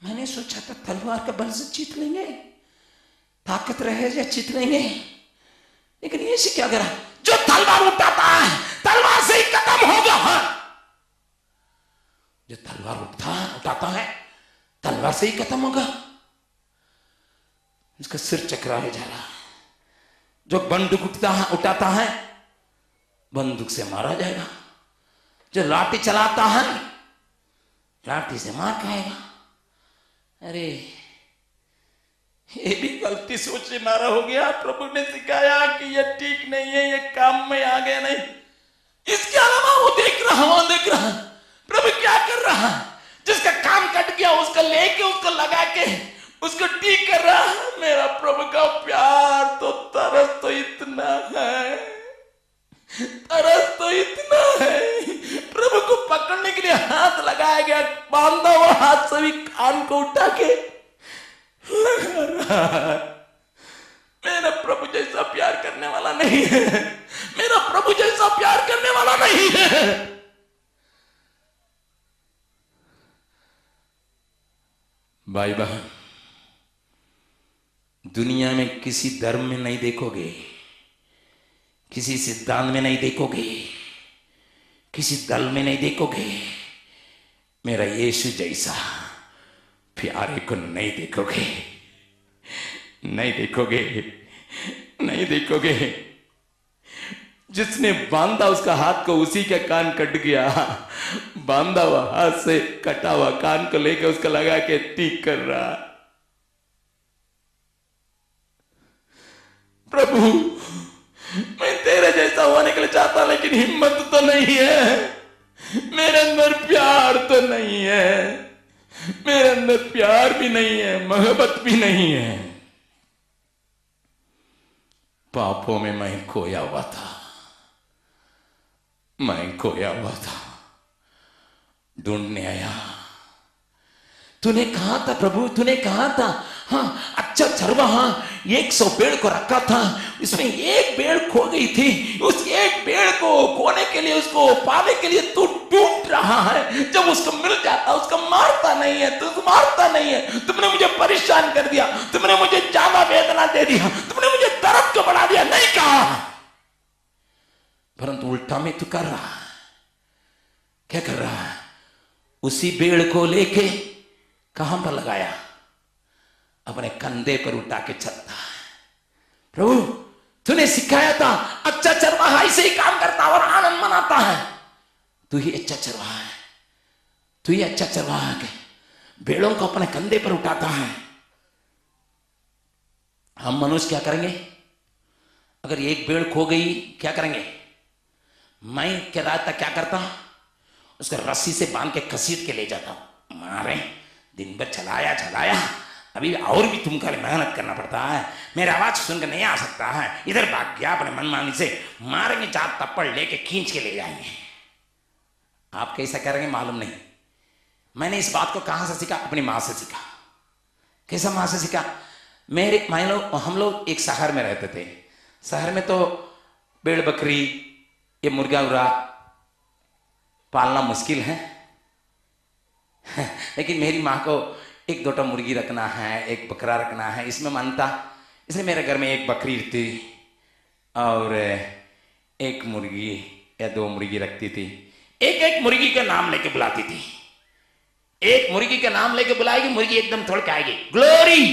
मैंने सोचा था तलवार का बल से जीत लेंगे, ताकत रहे या जीत लेंगे, लेकिन यीशु क्या कह रहा? जो तलवार उठाता है तलवार से ही खत्म होगा। जो तलवार उठाता है तलवार से ही खत्म होगा। इसका सिर चकराए जा रहा है। जो बंदूक उठाता है बंदूक से मारा जाएगा। जो लाठी चलाता है लाठी से मार खाएगा। अरे ये भी गलती सोच से मारा हो गया। प्रभु ने सिखाया कि ये ठीक नहीं है, ये काम में आ गया नहीं। इसके अलावा वो देख रहा प्रभु क्या कर रहा है। जिसका काम कट गया उसको लेके उसको लगा के उसको ठीक कर रहा है। मेरा प्रभु का प्यार तो तरस तो इतना है, प्रभु को पकड़ने के लिए हाथ लगाया गया, बांधा हुआ हाथ से भी कान को उठा के लगा रहा है। मेरा प्रभु जैसा प्यार करने वाला नहीं है, मेरा प्रभु जैसा प्यार करने वाला नहीं है। भाई बहन, दुनिया में किसी धर्म में नहीं देखोगे, किसी सिद्धांत में नहीं देखोगे, किसी दल में नहीं देखोगे, मेरा यीशु जैसा प्यारे को नहीं देखोगे, नहीं देखोगे, नहीं देखोगे। जिसने बांधा उसका हाथ को, उसी का कान कट गया। बांधा हुआ हाथ से कटा हुआ कान को लेकर उसका लगा के ठीक कर रहा। प्रभु, मैं तेरे जैसा होने के लिए चाहता, लेकिन हिम्मत तो नहीं है, मेरे अंदर प्यार तो नहीं है, मेरे अंदर प्यार भी नहीं है, मोहब्बत भी नहीं है। पापों में मैं खोया हुआ था, मैं खोया हुआ था, ढूंढने आया। तूने कहा था प्रभु, तूने कहा था, हाँ अच्छा चरवाहा 100 भेड़ को रखा था, इसमें एक भेड़ खो गई थी, उस एक भेड़ को खोने के लिए, उसको पाने के लिए तू ढूंढ रहा है। जब उसको मिल जाता उसको मारता नहीं है, तू मारता नहीं है। तुमने मुझे परेशान कर दिया, तुमने मुझे ज्यादा वेदना दे दिया, तुमने मुझे दर्द को बढ़ा दिया, नहीं कहा, परंतु उल्टा में तू कर रहा है। क्या कर रहा है? उसी भेड़ को लेके कहां पर लगाया? अपने कंधे पर उठा के चलता है। प्रभु, तूने सिखाया था अच्छा चरवाहा ऐसे ही काम करता और आनंद मनाता है। तू ही अच्छा चरवाहा है, तू ही अच्छा चरवाहा है, भेड़ों को अपने कंधे पर उठाता है। हम मनुष्य क्या करेंगे? अगर एक भेड़ खो गई क्या करेंगे? मैं क्या रात तक क्या करता, उसको रस्सी से बांध के घसीट के ले जाता हूं। मारे दिन भर चलाया चलाया, अभी और भी तुमको मेहनत करना पड़ता है, मेरी आवाज सुनकर नहीं आ सकता है, इधर भाग गया, अपने मनमानी से मारेंगे, 4 थप्पड़ लेके खींच के ले जाएंगे। आप कैसा करेंगे मालूम नहीं। मैंने इस बात को कहां से सीखा? अपनी मां से सीखा। कैसा मां से सीखा? हम लोग एक शहर में रहते थे। शहर में तो भेड़ बकरी, ये मुर्गा उर्गा पालना मुश्किल है। लेकिन मेरी माँ को 1-2 मुर्गी रखना है, एक बकरा रखना है, इसमें मानता। इसलिए मेरे घर में एक बकरी थी और एक मुर्गी या 2 मुर्गी रखती थी। एक मुर्गी का नाम लेके बुलाती थी। एक मुर्गी का नाम लेके बुलाएगी, मुर्गी एकदम थोड़ के आएगी, ग्लोरी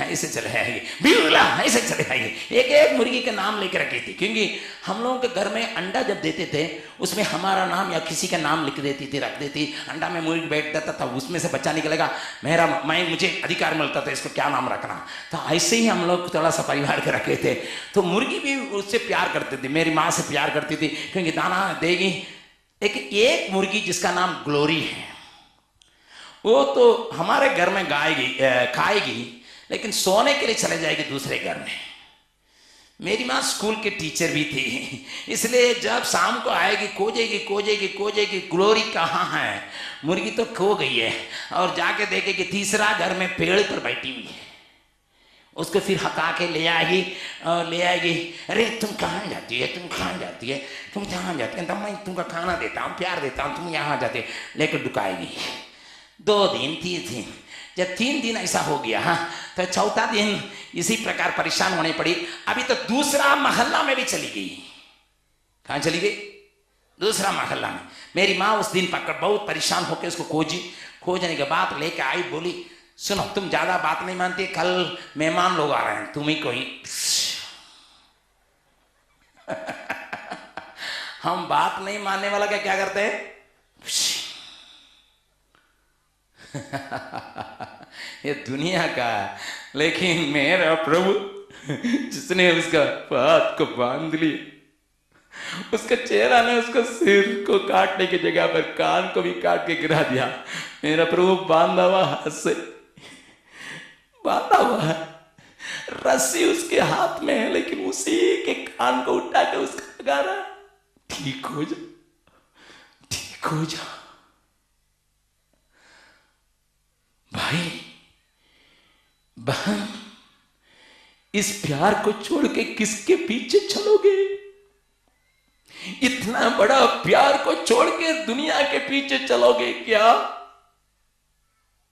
ऐसे चले आएगी, बिरला ऐसे चले आएगी। एक मुर्गी का नाम लेके रखी थी, क्योंकि हम लोगों के घर में अंडा जब देते थे उसमें हमारा नाम या किसी का नाम लिख देती थी, रख देती। अंडा में मुर्गी बैठ जाता था, उसमें से बच्चा निकलेगा, मुझे अधिकार मिलता था इसको क्या नाम रखना। तो ऐसे ही हम लोग थोड़ा सा परिवार के रखे थे। तो मुर्गी भी उससे प्यार करती थी, मेरी माँ से प्यार करती थी, क्योंकि दाना देगी। लेकिन एक मुर्गी जिसका नाम ग्लोरी है, वो तो हमारे घर में खाएगी, लेकिन सोने के लिए चले जाएगी दूसरे घर में। मेरी माँ स्कूल के टीचर भी थी, इसलिए जब शाम को आएगी खोजेगी ग्लोरी कहाँ है। मुर्गी तो खो गई है, और जाके देखेगी तीसरा घर में पेड़ पर बैठी हुई है। उसको फिर हका के ले आएगी और ले आएगी, अरे तुम कहाँ जाती है, तुम कहाँ जाती है, तुम जहाँ जाती है, तब मैं तुमको खाना देता हूँ, प्यार देता हूँ, तुम यहाँ जाते, लेकर डुकाएगी। 2 दिन 3 दिन, जब 3 दिन ऐसा हो गया, हाँ, तो चौथा दिन इसी प्रकार परेशान होने पड़ी। अभी तो दूसरा मोहल्ला में भी चली गई। कहाँ चली गई? दूसरा मोहल्ला में। मेरी माँ उस दिन पकड़ बहुत परेशान होकर उसको खोजने के बाद लेके आई, बोली सुनो तुम ज्यादा बात नहीं मानती, कल मेहमान लोग आ रहे हैं, तुम ही कोई हम बात नहीं मानने वाला क्या करते हैं? ये दुनिया का है, लेकिन मेरा प्रभु जिसने उसका हाथ को बांध लिया, उसका चेहरा ने उसको सिर को काटने की जगह पर कान को भी काट के गिरा दिया। मेरा प्रभु बांधा हुआ हाथ से बांधा हुआ है, रस्सी उसके हाथ में है, लेकिन उसी के कान को उठा के उसका लगा रहा, ठीक हो जा। खो जा। भाई बहन, इस प्यार को छोड़ के किसके पीछे चलोगे? इतना बड़ा प्यार को छोड़ के दुनिया के पीछे चलोगे क्या?